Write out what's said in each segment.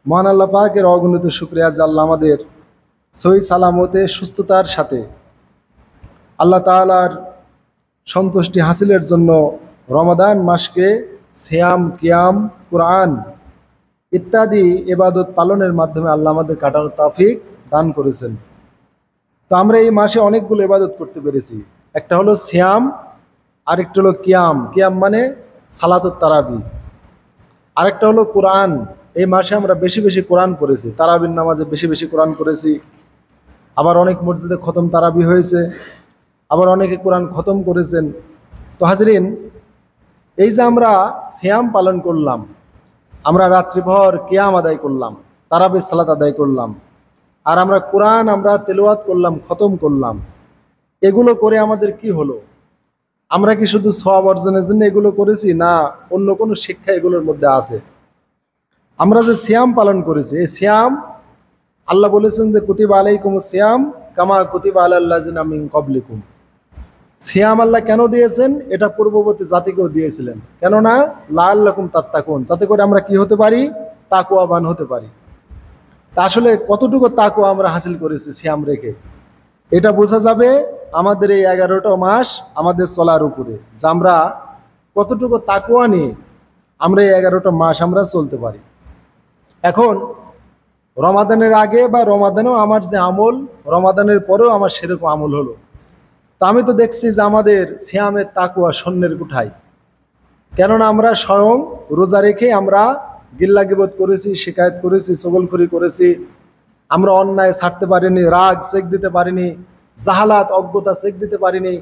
মহান আল্লাহ পাকের অগণিত শুকরিয়া যে আল্লাহ আমাদের সহি সালামতে সুস্থতার সাথে আল্লাহ তাআলার সন্তুষ্টি হাসিলের জন্য রমাদান মাসকে সিয়াম কিয়াম কুরআন ইত্যাদি ইবাদত পালনের মাধ্যমে আল্লাহ আমাদের কাটানোর তৌফিক দান করেছেন। তো আমরা এই মাসে অনেকগুলো ইবাদত করতে পেরেছি। একটা হলো সিয়াম, আরেকটা হলো কিয়াম। কিয়াম মানে সালাতুত তারাবি। আরেকটা হলো কোরআন। এই মাসে আমরা বেশি বেশি কোরআন পড়েছি, তারাবির নামাজে বেশি বেশি কোরআন পড়েছি। আবার অনেক মসজিদে খতম তারাবি হয়েছে, আবার অনেকে কোরআন খতম করেছেন। তো হাজরিন, এই যে আমরা সিয়াম পালন করলাম, আমরা রাত্রিভর কিয়াম আদায় করলাম, তারাবির সালাত আদায় করলাম, আর আমরা কোরআন আমরা তেলাওয়াত করলাম, খতম করলাম, এগুলো করে আমাদের কি হলো? আমরা কি শুধু সওয়াব অর্জনের জন্য এগুলো করেছি, না অন্য কোনো শিক্ষা এগুলোর মধ্যে আছে? আমরা যে সিয়াম পালন করেছি, এই সিয়াম আল্লাহ বলেছেন যে কুতিবা আলাইকুমুস সিয়াম কামা কুতিবা আলাল্লাযিনা মিন ক্বাবলিকুম। সিয়াম আল্লাহ কেন দিয়েছেন? এটা পূর্ববর্তী জাতিকেও দিয়েছিলেন। কেননা লাআল্লাকুম তাত্তাকুন, যাতে করে আমরা কি হতে পারি? তাকওয়াবান হতে পারি। তা আসলে কতটুকু তাকওয়া আমরা হাসিল করেছি সিয়াম রেখে, এটা বোঝা যাবে আমাদের এই 11টা মাস আমাদের চলার উপরে, যে আমরা কতটুকু তাকওয়া নিয়ে আমরা এই 11টা মাস আমরা চলতে পারি। এখন রমাদানের আগে বা রমাদানেও আমার যে আমল, রমাদানের পরেও আমার সেরকম আমল হলো। তা আমি তো দেখছি যে আমাদের সিয়ামের তাকওয়া শূন্যের কোঠায়। কেননা আমরা স্বয়ং রোজা রেখে আমরা গিল্লা গিবত করেছি, শিকায়ত করেছি, চগলখড়ি করেছি, আমরা অন্যায় ছাড়তে পারিনি, রাগ চেক দিতে পারিনি, জাহালাত অজ্ঞতা চেক দিতে পারিনি,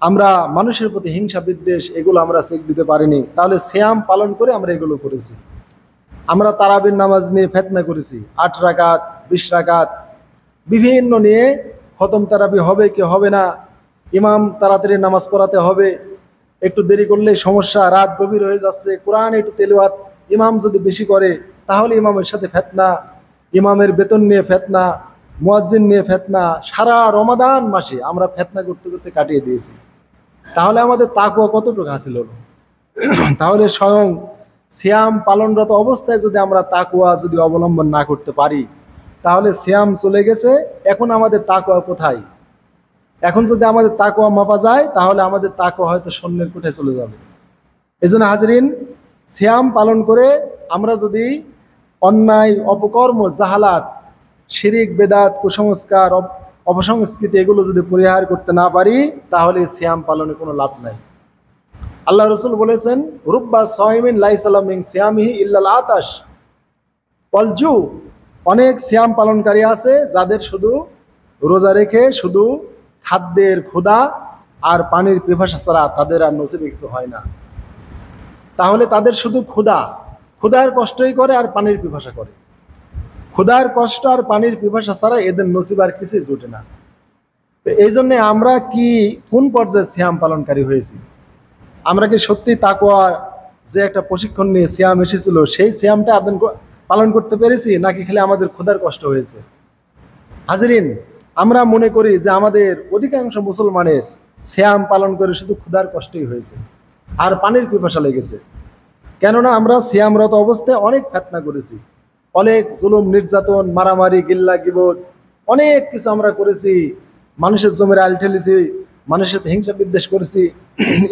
আমরা মানুষের প্রতি হিংসা বিদ্বেষ এগুলো আমরা চেক দিতে পারিনি। তাহলে সিয়াম পালন করে আমরা এগুলো করেছি। আমরা তারাবির নামাজ নিয়ে ফেতনা করেছি, 8 রাকাত 20 রাকাত বিভিন্ন নিয়ে, খতম তারাবি হবে কি হবে না, ইমাম তাড়াতাড়ি নামাজ পড়াতে হবে, একটু দেরি করলে সমস্যা, রাত গভীর হয়ে যাচ্ছে, কোরআন একটু তেলাওয়াত ইমাম যদি বেশি করে তাহলে ইমামের সাথে ফেতনা, ইমামের বেতন নিয়ে ফেতনা, মুয়াজ্জিন নিয়ে ফেতনা। সারা রমাদান মাসে আমরা ফেতনা করতে করতে কাটিয়ে দিয়েছি। তাহলে আমাদের তাকওয়া কতটুকু হাসিল হলো? তাহলে স্বয়ং সিয়াম পালনরত অবস্থায় যদি আমরা তাকওয়া যদি অবলম্বন না করতে পারি, তাহলে সিয়াম চলে গেছে, এখন আমাদের তাকওয়া কোথায়? এখন যদি আমাদের তাকওয়া মাপা যায়, তাহলে আমাদের তাকওয়া হয়তো শূন্যের কোঠায় চলে যাবে। এজন্য হাজরিন, সিয়াম পালন করে আমরা যদি অন্যায় অপকর্ম, জাহালাত, শিরিক বেদাত, কুসংস্কার, অপসংস্কৃতি এগুলো যদি পরিহার করতে না পারি, তাহলে সিয়াম পালনে কোনো লাভ নাই। আল্লাহ রসুল বলেছেন, রুব্বা সাইমিন লাইসা লাহু মিন সিয়ামিহি ইল্লাল আতাশ ওয়াল জু। অনেক সিয়াম পালনকারী আছে যাদের শুধু রোজা রেখে শুধু খাদ্যের ক্ষুধা আর পানির পিপাসা ছাড়া তাদের আর নসিবে কিছু হয় না। তাহলে তাদের শুধু ক্ষুধার কষ্টই করে আর পানির পিপাসা করে। ক্ষুধার কষ্ট আর পানির পিপাসা ছাড়া এদের নসিব আর কিছুই জুটে না। এই জন্যে আমরা কি কোন পর্যায়ে সিয়াম পালনকারী হয়েছি? আমরা কি সত্যি তাকওয়া যে একটা প্রশিক্ষণ নিয়ে সিয়াম এসেছিল সেই সিয়ামটা পালন করতে পেরেছি, নাকি খেলে আমাদের ক্ষুধার কষ্ট হয়েছে? হাজরিন, আমরা মনে করি যে আমাদের অধিকাংশ মুসলমানের সিয়াম পালন করে শুধু ক্ষুধার কষ্টই হয়েছে আর পানির পিপাসা লেগেছে। কেননা আমরা সিয়ামরত অবস্থায় অনেক ফেতনা করেছি, অনেক জুলুম নির্যাতন, মারামারি, গিল্লা গিবত, অনেক কিছু আমরা করেছি, মানুষের জমির আল ঠেলেছি, মানুষের সাথে হিংসা বিদ্বেষ করেছি।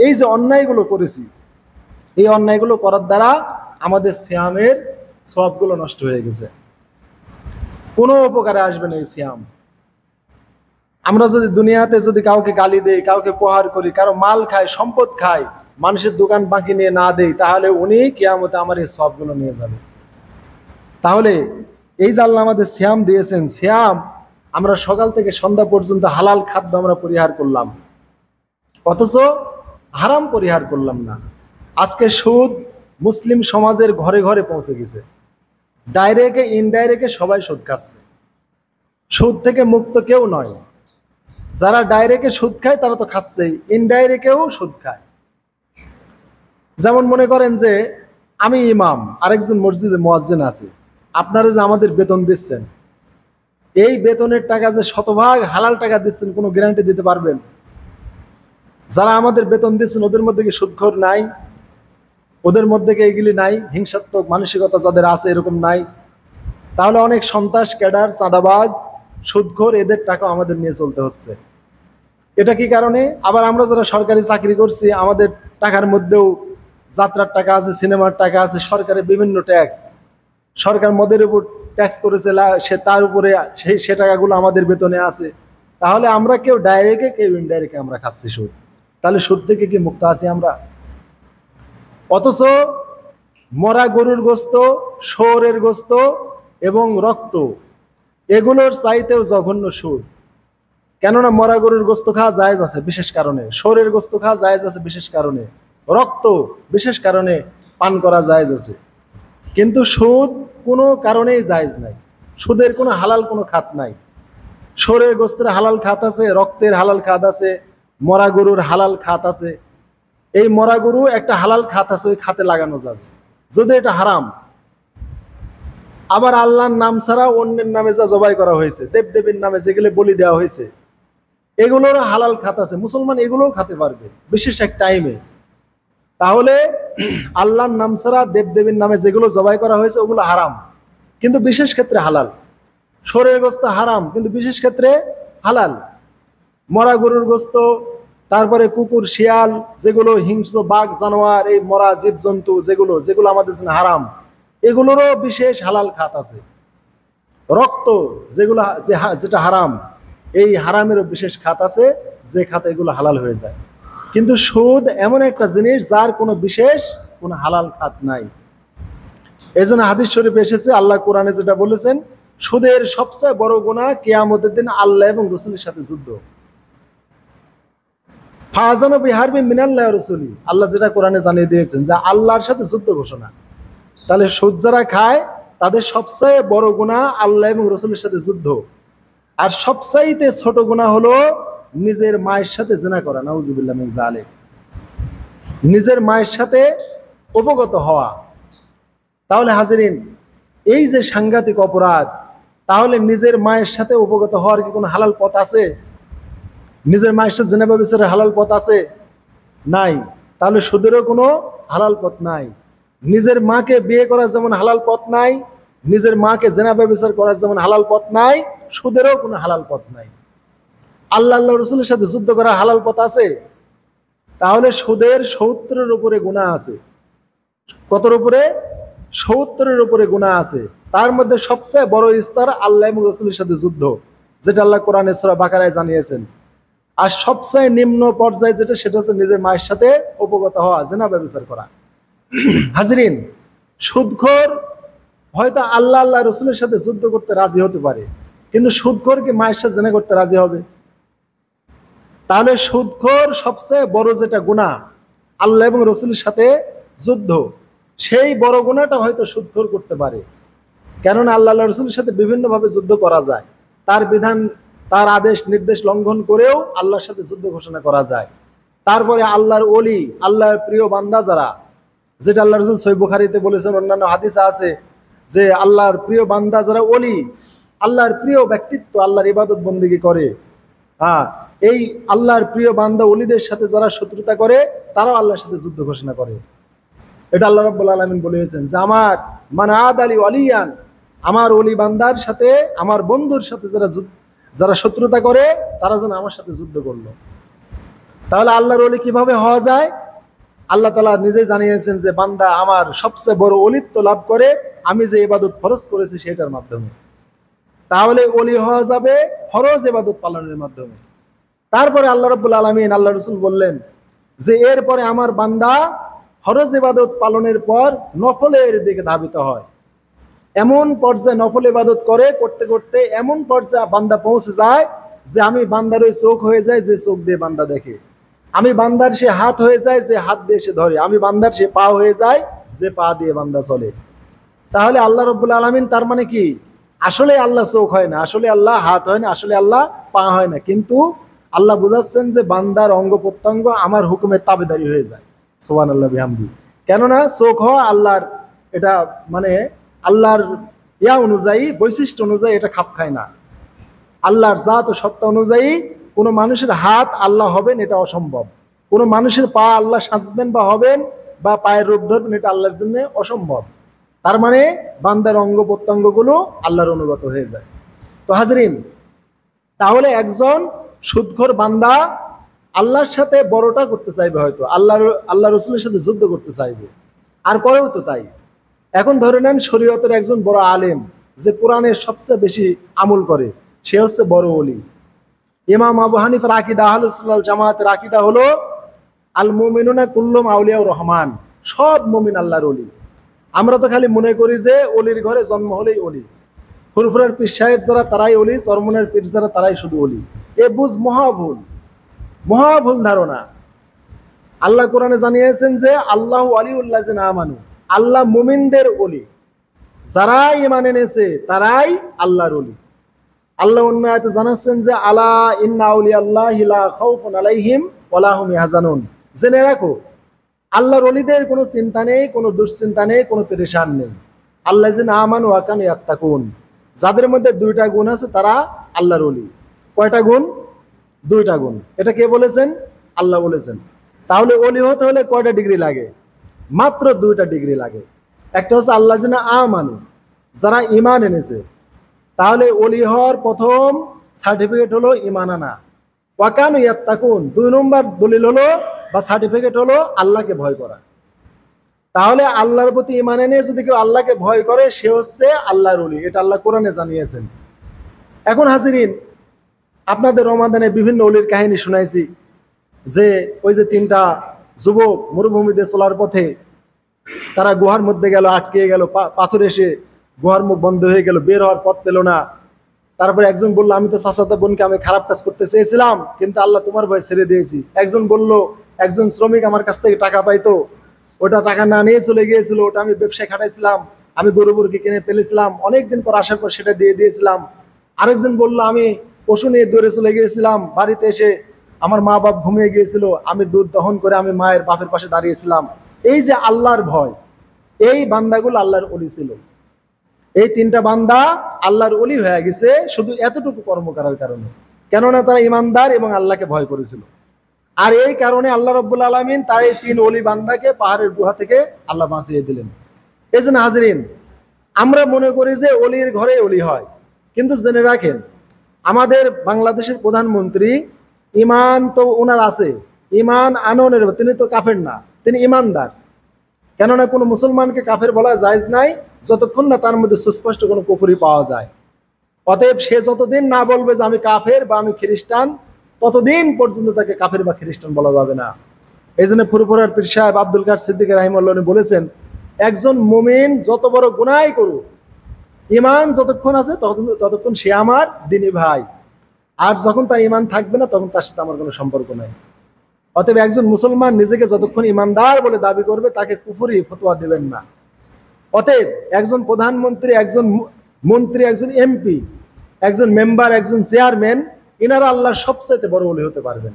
এই যে অন্যায়গুলো করেছি, এই অন্যায়গুলো করার দ্বারা আমাদের সিয়ামের সওয়াবগুলো নষ্ট হয়ে গেছে, কোনো উপকারে আসবে না এই সিয়াম। আমরা যদি দুনিয়াতে যদি কাউকে গালি দেই, কাউকে প্রহার করি, কারো মাল খাই, সম্পদ খাই, মানুষের দোকান বাকি নিয়ে না দেই, তাহলে উনি কিয়ামতে আমার এই সওয়াবগুলো নিয়ে যাবে। তাহলে এই যে আল্লাহ আমাদের সিয়াম দিয়েছেন, সিয়াম আমরা সকাল থেকে সন্ধ্যা পর্যন্ত হালাল খাদ্য আমরা পরিহার করলাম, অথচ হারাম পরিহার করলাম না। আজকে সুদ মুসলিম সমাজের ঘরে ঘরে পৌঁছে গেছে, ডাইরেক্টে ইনডাইরেক্টে সবাই সুদ খাচ্ছে, সুদ থেকে মুক্ত কেউ নয়। যারা ডাইরেক্টে সুদ খায় তারা তো খাচ্ছেই, ইনডাইরেক্টেও সুদ খায়। যেমন মনে করেন যে আমি ইমাম, আরেকজন মসজিদে মুয়াজ্জিন আছে, আপনারা যে আমাদের বেতন দিচ্ছেন, এই বেতনের টাকা যে শতভাগ হালাল টাকা দিচ্ছেন কোনো গ্যারান্টি দিতে পারবেন? যারা আমাদের বেতন দিচ্ছেন ওদের মধ্যে কি সুদখোর নাই? ওদের মধ্যে কি এগুলি নাই? হিংসাত্মক মানসিকতা যাদের আছে এরকম নাই? তাহলে অনেক সন্ত্রাস, ক্যাডার, চাঁদাবাজ, সুদখোর এদের টাকা আমাদের নিয়ে চলতে হচ্ছে। এটা কি কারণে? আবার আমরা যারা সরকারি চাকরি করছি, আমাদের টাকার মধ্যেও যাত্রার টাকা আছে, সিনেমার টাকা আছে, সরকারের বিভিন্ন ট্যাক্স। সরকার মদের উপর ট্যাক্স করেছে, সে তার উপরে সে টাকাগুলো আমাদের বেতনে আছে। তাহলে আমরা কেউ ডাইরেক্টে কেউ ইনডাইরেক্টে আমরা খাচ্ছি সুদ। তাহলে সুদ থেকে কি মুক্ত আছি আমরা? অথচ মরা গরুর গোস্ত, শুয়োরের গোস্ত এবং রক্ত এগুলোর চাইতেও জঘন্য সুদ। কেননা মরা গরুর গোস্ত খাওয়া জায়েজ আছে বিশেষ কারণে, শুয়োরের গোস্ত খাওয়া জায়েজ আছে বিশেষ কারণে, রক্ত বিশেষ কারণে পান করা জায়েজ আছে। কিন্তু সুদ কোনো কারণেই জায়েজ নাই। সুদের কোনো হালাল কোনো খাত নাই। শুয়োরের গোস্তের হালাল খাত আছে, রক্তের হালাল খাত আছে, মরা গরুর হালাল খাত আছে। এই মরা গরু একটা হালাল খাত আছে, ওই খাতে লাগানো যাবে যদি এটা হারাম। আবার আল্লাহর নাম ছাড়া অন্যের নামে যা জবাই করা হয়েছে, দেবদেবীর নামে যেগুলো বলি দেওয়া হয়েছে, এগুলোরও হালাল খাত আছে। মুসলমান এগুলোও খাতে পারবে বিশেষ এক টাইমে। তাহলে আল্লাহর নাম ছাড়া দেবদেবীর নামে যেগুলো জবাই করা হয়েছে ওগুলো হারাম, কিন্তু বিশেষ ক্ষেত্রে হালাল। শুয়োরের গোস্ত হারাম, কিন্তু বিশেষ ক্ষেত্রে হালাল। মরা গরুর গোস্ত, তারপরে কুকুর, শিয়াল, যেগুলো হিংস্র, বাঘ, জানোয়ার, এই মরা জীবজন্তু যেগুলো যেগুলো আমাদের জন্য হারাম, এগুলোরও বিশেষ হালাল খাত আছে। রক্ত যেগুলো যেটা হারাম, এই হারামেরও বিশেষ খাত আছে, যে খাতে এগুলো হালাল হয়ে যায়। কিন্তু সুদ এমন একটা জিনিস যার কোনো বিশেষ কোনো হালাল খাত নাই। এই জন্য হাদিস শরীফে এসেছে, আল্লাহ কোরআনে যেটা বলেছেন, সুদের সবচেয়ে বড় গুনাহ কিয়ামতের দিন আল্লাহ এবং রাসূলের সাথে যুদ্ধ। ফাযানু বিহারবিন মিনাল্লাহি ওয়া রাসূলি, আল্লাহ যেটা কোরআনে জানিয়ে দিয়েছেন যে আল্লাহর সাথে যুদ্ধ ঘোষণা। তাহলে সুদ যারা খায় তাদের সবচেয়ে বড় গুনাহ আল্লাহ এবং রাসূলের সাথে যুদ্ধ। আর সবচাইতে ছোট গুনাহ হলো নিজের মায়ের সাথে জিনা করা, নাউযুবিল্লাহ মিন যালিক। নিজের মায়ের সাথে উপগত হওয়া। তাহলে হাজিরিন, এই যে সাংঘাতিক অপরাধ, তাহলে নিজের মায়ের সাথে উপগত হওয়ার কি কোনো হালাল পথ আছে? নিজের মায়ের সাথে জিনা ব্যভিচারের হালাল পথ আছে? নাই। তাহলে সুদেরও কোনো হালাল পথ নাই। নিজের মাকে বিয়ে করার যেমন হালাল পথ নাই, নিজের মাকে জিনা ব্যভিচার করার যেমন হালাল পথ নাই, সুদেরও কোনো হালাল পথ নাই। আল্লাহ রাসূলের সাথে যুদ্ধ করার হালাল পথ আছে? তাহলে সুদের ৭০-এর উপরে গুনাহ আছে। কতর উপরে? ৭০-এর উপরে গুনাহ আছে। তার মধ্যে সবচেয়ে বড় স্তর আল্লাহ এবং রাসূলের সাথে যুদ্ধ, যেটা আল্লাহ কোরআনে সূরা বাকারায় জানিয়েছেন। আর সবচেয়ে নিম্ন পর্যায়ে যেটা, সেটা হচ্ছে নিজের মায়ের সাথে উপগত হওয়া, জিনা ব্যভিচার করা। হাজরিন, সুদখোর হয়তো আল্লাহ রাসূলের সাথে যুদ্ধ করতে রাজি হতে পারে, কিন্তু সুদখোর কি মায়ের সাথে জিনা করতে রাজি হবে? তাহলে সুদখোর সবচেয়ে বড় যেটা গুনাহ, আল্লাহ এবং রাসূলের সাথে যুদ্ধ, সেই বড় গুনাহটা হয়তো সুদখোর করতে পারে। কেননা আল্লাহ রাসূলের সাথে বিভিন্নভাবে যুদ্ধ করা যায়। তার বিধান, তার আদেশ নির্দেশ লঙ্ঘন করেও আল্লাহর সাথে যুদ্ধ ঘোষণা করা যায়। তারপরে আল্লাহর ওলি, আল্লাহর প্রিয় বান্দা যারা, যেটা আল্লাহ রাসূল সহিহ বুখারীতে বলেছেন, অন্যান্য হাদিসে আছে যে আল্লাহর প্রিয় বান্দা যারা ওলি, আল্লাহর প্রিয় ব্যক্তিত্ব, আল্লাহর ইবাদত বন্দেগী করে, এই আল্লাহর প্রিয় বান্দা ওলিদের সাথে যারা শত্রুতা করে, তারাও আল্লাহর সাথে যুদ্ধ ঘোষণা করে। এটা আল্লাহ রাব্বুল আলামিন বলেছেন যে আমার মান আদালি ওয়ালিয়ান, আমার ওলি বান্দার সাথে, আমার বন্ধুর সাথে যারা শত্রুতা করে, তারা যেন আমার সাথে যুদ্ধ করলো। তাহলে আল্লাহর ওলি কিভাবে হওয়া যায়? আল্লাহ তাআলা নিজেই জানিয়েছেন যে বান্দা আমার সবচেয়ে বড় ওলিত্ব লাভ করে আমি যে ইবাদত ফরজ করেছি সেটার মাধ্যমে। তাহলে ওলি হওয়া যাবে ফরজ ইবাদত পালনের মাধ্যমে। তারপরে আল্লাহ রাব্বুল আলামিন, আল্লাহ রাসূল বললেন যে এরপরে আমার বান্দা ফরজ ইবাদত পালনের পর নফলের দিকে ধাবিত হয়। এমন পর্যায়ে নফল ইবাদত করে, করতে করতে এমন পর্যায়ে বান্দা পৌঁছে যায় যে আমি বান্দার ওই চোখ হয়ে যায় যে চোখ দিয়ে বান্দা দেখে, আমি বান্দার সে হাত হয়ে যায় যে হাত দিয়ে সে ধরে, আমি বান্দার সে পা হয়ে যায় যে পা দিয়ে বান্দা চলে। তাহলে আল্লাহ রাব্বুল আলামিন, তার মানে কি, আসলে আল্লাহ চোখ হয় না, আসলে আল্লাহ হাত হয় না, আসলে আল্লাহ পা হয় না, কিন্তু আল্লাহ বুঝাচ্ছেন যে বান্দার অঙ্গ প্রত্যঙ্গ আমার হুকুমের তাবেদারি হয়ে যায়। সুবহানাল্লাহ বিহামদি। কেননা চোখ হওয়া আল্লাহর, এটা মানে আল্লাহর অনুযায়ী, বৈশিষ্ট্য অনুযায়ী এটা খাপ খায় না। আল্লাহর জাত ও সত্তা অনুযায়ী কোনো মানুষের হাত আল্লাহ হবেন এটা অসম্ভব, কোনো মানুষের পা আল্লাহ সাজবেন বা হবেন বা পায়ের রূপ ধরবেন এটা আল্লাহর জন্য অসম্ভব। তার মানে বান্দার অঙ্গ প্রত্যঙ্গগুলো আল্লাহর অনুগত হয়ে যায়। তো হাজরিন, তাহলে একজন সুদখোর বান্দা আল্লাহর সাথে বড়টা করতে চাইবে, হয়তো আল্লাহ রসুলের সাথে যুদ্ধ করতে চাইবে, আর করেও তো তাই। এখন ধরে নেন শরীয়তের একজন বড় আলেম, যে কোরআনের সবচেয়ে বেশি আমল করে, সে হচ্ছে বড় ওলি। ইমাম আবু হানিফার আকীদা, আহলুস সুন্নাহ জামাতের আকীদা হলো আল মুমিনুনা কুল্লুম আউলিয়াউর রহমান, সব মুমিন আল্লাহর ওলি। আমরা তো খালি মনে করি যে অলির ঘরে জন্ম হলেই অলি, ফুরফুরার পীর সাহেব যারা তারাই অলি, চরমনের পীর যারা তারাই শুধু অলি। এ বুঝ মহাভুল, মহাভুল ধারণা। আল্লাহ কোরআনে জানিয়েছেন যে আল্লাহ ওয়ালিউল্লাযিনা আমানু, আল্লাহ মুমিনদের ওলি, যারা ঈমান এনেছে তারাই আল্লাহর ওলি। আল্লাহ অন্য আয়াতে জানাচ্ছেন যে আলা ইন্না আউলিয়াল্লাহি লা খাউফুন আলাইহিম ওয়া লা হুম ইয়াহজানুন, জেনে রাখো আল্লাহর ওলিদের কোনো চিন্তা নেই, কোনো দুশ্চিন্তা নেই, কোনো পেরেশান নেই। আল্লাযিনা আমানু ওয়া কানু ইয়াত্তাকুন, যাদের মধ্যে দুইটা গুণ আছে তারা আল্লাহর ওলি। কয়টা গুণ? দুইটা গুণ। এটা কে বলেছেন? আল্লাহ বলেছেন। তাহলে ওলি হতে হলে কয়টা ডিগ্রি লাগে? মাত্র দুইটা ডিগ্রি লাগে। একটা হচ্ছে আল্লাযিনা আমানু, যারা ঈমান এনেছে। তাহলে ওলি হওয়ার প্রথম সার্টিফিকেট হলো ঈমান আনা। ওয়া কানু ইয়াত্তাকুন, 2 নম্বর দলিল হলো বা সার্টিফিকেট হলো আল্লাহকে ভয় করা। তাহলে আল্লাহর প্রতি ঈমান এনে যদি কেউ আল্লাহকে ভয় করে, সে হচ্ছে আল্লাহর ওলি। এটা আল্লাহ কোরআনে জানিয়েছেন। এখন হাজিরিন, আপনাদের রমাদানে বিভিন্ন ওলির কাহিনী শুনাইছি, যে ওই যে 3টা যুবক মরুভূমিতে চলার পথে তারা গুহার মধ্যে গেল, আটকে গেল, পাথর এসে গুহার মুখ বন্ধ হয়ে গেল, বের হওয়ার পথ পেল না। তারপরে একজন বলল, আমি তো চাচাতো বোনকে আমি খারাপ কাজ করতে চেয়েছিলাম, কিন্তু আল্লাহ তোমার ভয়ে ছেড়ে দিয়েছি। একজন বলল, একজন শ্রমিক আমার কাছ থেকে টাকা পাইতো, ওটা টাকা না নিয়ে চলে গিয়েছিল, ওটা আমি ব্যবসায় খাটাইছিলাম, আমি গরু মুরগি কিনে ফেলেছিলাম, অনেকদিন পর আসার পর সেটা দিয়ে দিয়েছিলাম। আরেকজন বলল, আমি পশু নিয়ে দৌড়ে চলে গিয়েছিলাম, বাড়িতে এসে আমার মা বাপ ঘুমিয়ে গিয়েছিল, আমি দুধ দহন করে আমি মায়ের বাপের পাশে দাঁড়িয়েছিলাম। এই যে আল্লাহর ভয়, এই বান্দাগুলো আল্লাহর ওলি ছিল। এই 3টা বান্দা আল্লাহর ওলি হয়ে গেছে শুধু এতটুকু কর্ম করার কারণে, কেননা তারা ইমানদার এবং আল্লাহকে ভয় করেছিল। আর এই কারণে আল্লাহ রাব্বুল আলামিন তার এই 3 ওলি বান্দাকে পাহাড়ের গুহা থেকে আল্লাহ বাঁচিয়ে দিলেন। এই জন্য হাজরিন, আমরা মনে করি যে ওলির ঘরে ওলি হয়, কিন্তু জেনে রাখেন আমাদের বাংলাদেশের প্রধানমন্ত্রী, ইমান তো ওনার আছে, ইমান আননের, তিনি তো কাফের না, তিনি ইমানদার। কেননা কোনো মুসলমানকে কাফের বলা জায়েজ নাই যতক্ষণ না তার মধ্যে সুস্পষ্ট কোনো কুফরি পাওয়া যায়। অতএব সে যতদিন না বলবে যে আমি কাফের বা আমি খ্রিস্টান, ততদিন পর্যন্ত তাকে কাফের বা খ্রিস্টান বলা যাবে না। এই জন্য ফুরফুরার পীর সাহেব আব্দুল কাদের সিদ্দিকী রাহিমাহুল্লাহ বলেছেন, একজন মুমিন যত বড় গুনাহই করুক, ঈমান যতক্ষণ আছে ততক্ষণ সে আমার দ্বীনি ভাই, আর যখন তার ঈমান থাকবে না তখন তার সাথে আমার কোনো সম্পর্ক নাই। অতএব একজন মুসলমান নিজেকে যতক্ষণ ইমানদার বলে দাবি করবে, তাকে কুফরি ফতোয়া দেবেন না। অতএব একজন প্রধানমন্ত্রী, একজন মন্ত্রী, একজন এমপি, একজন মেম্বার, একজন চেয়ারম্যান, ইনারা আল্লাহর সবচাইতে বড় ওলি হতে পারবেন।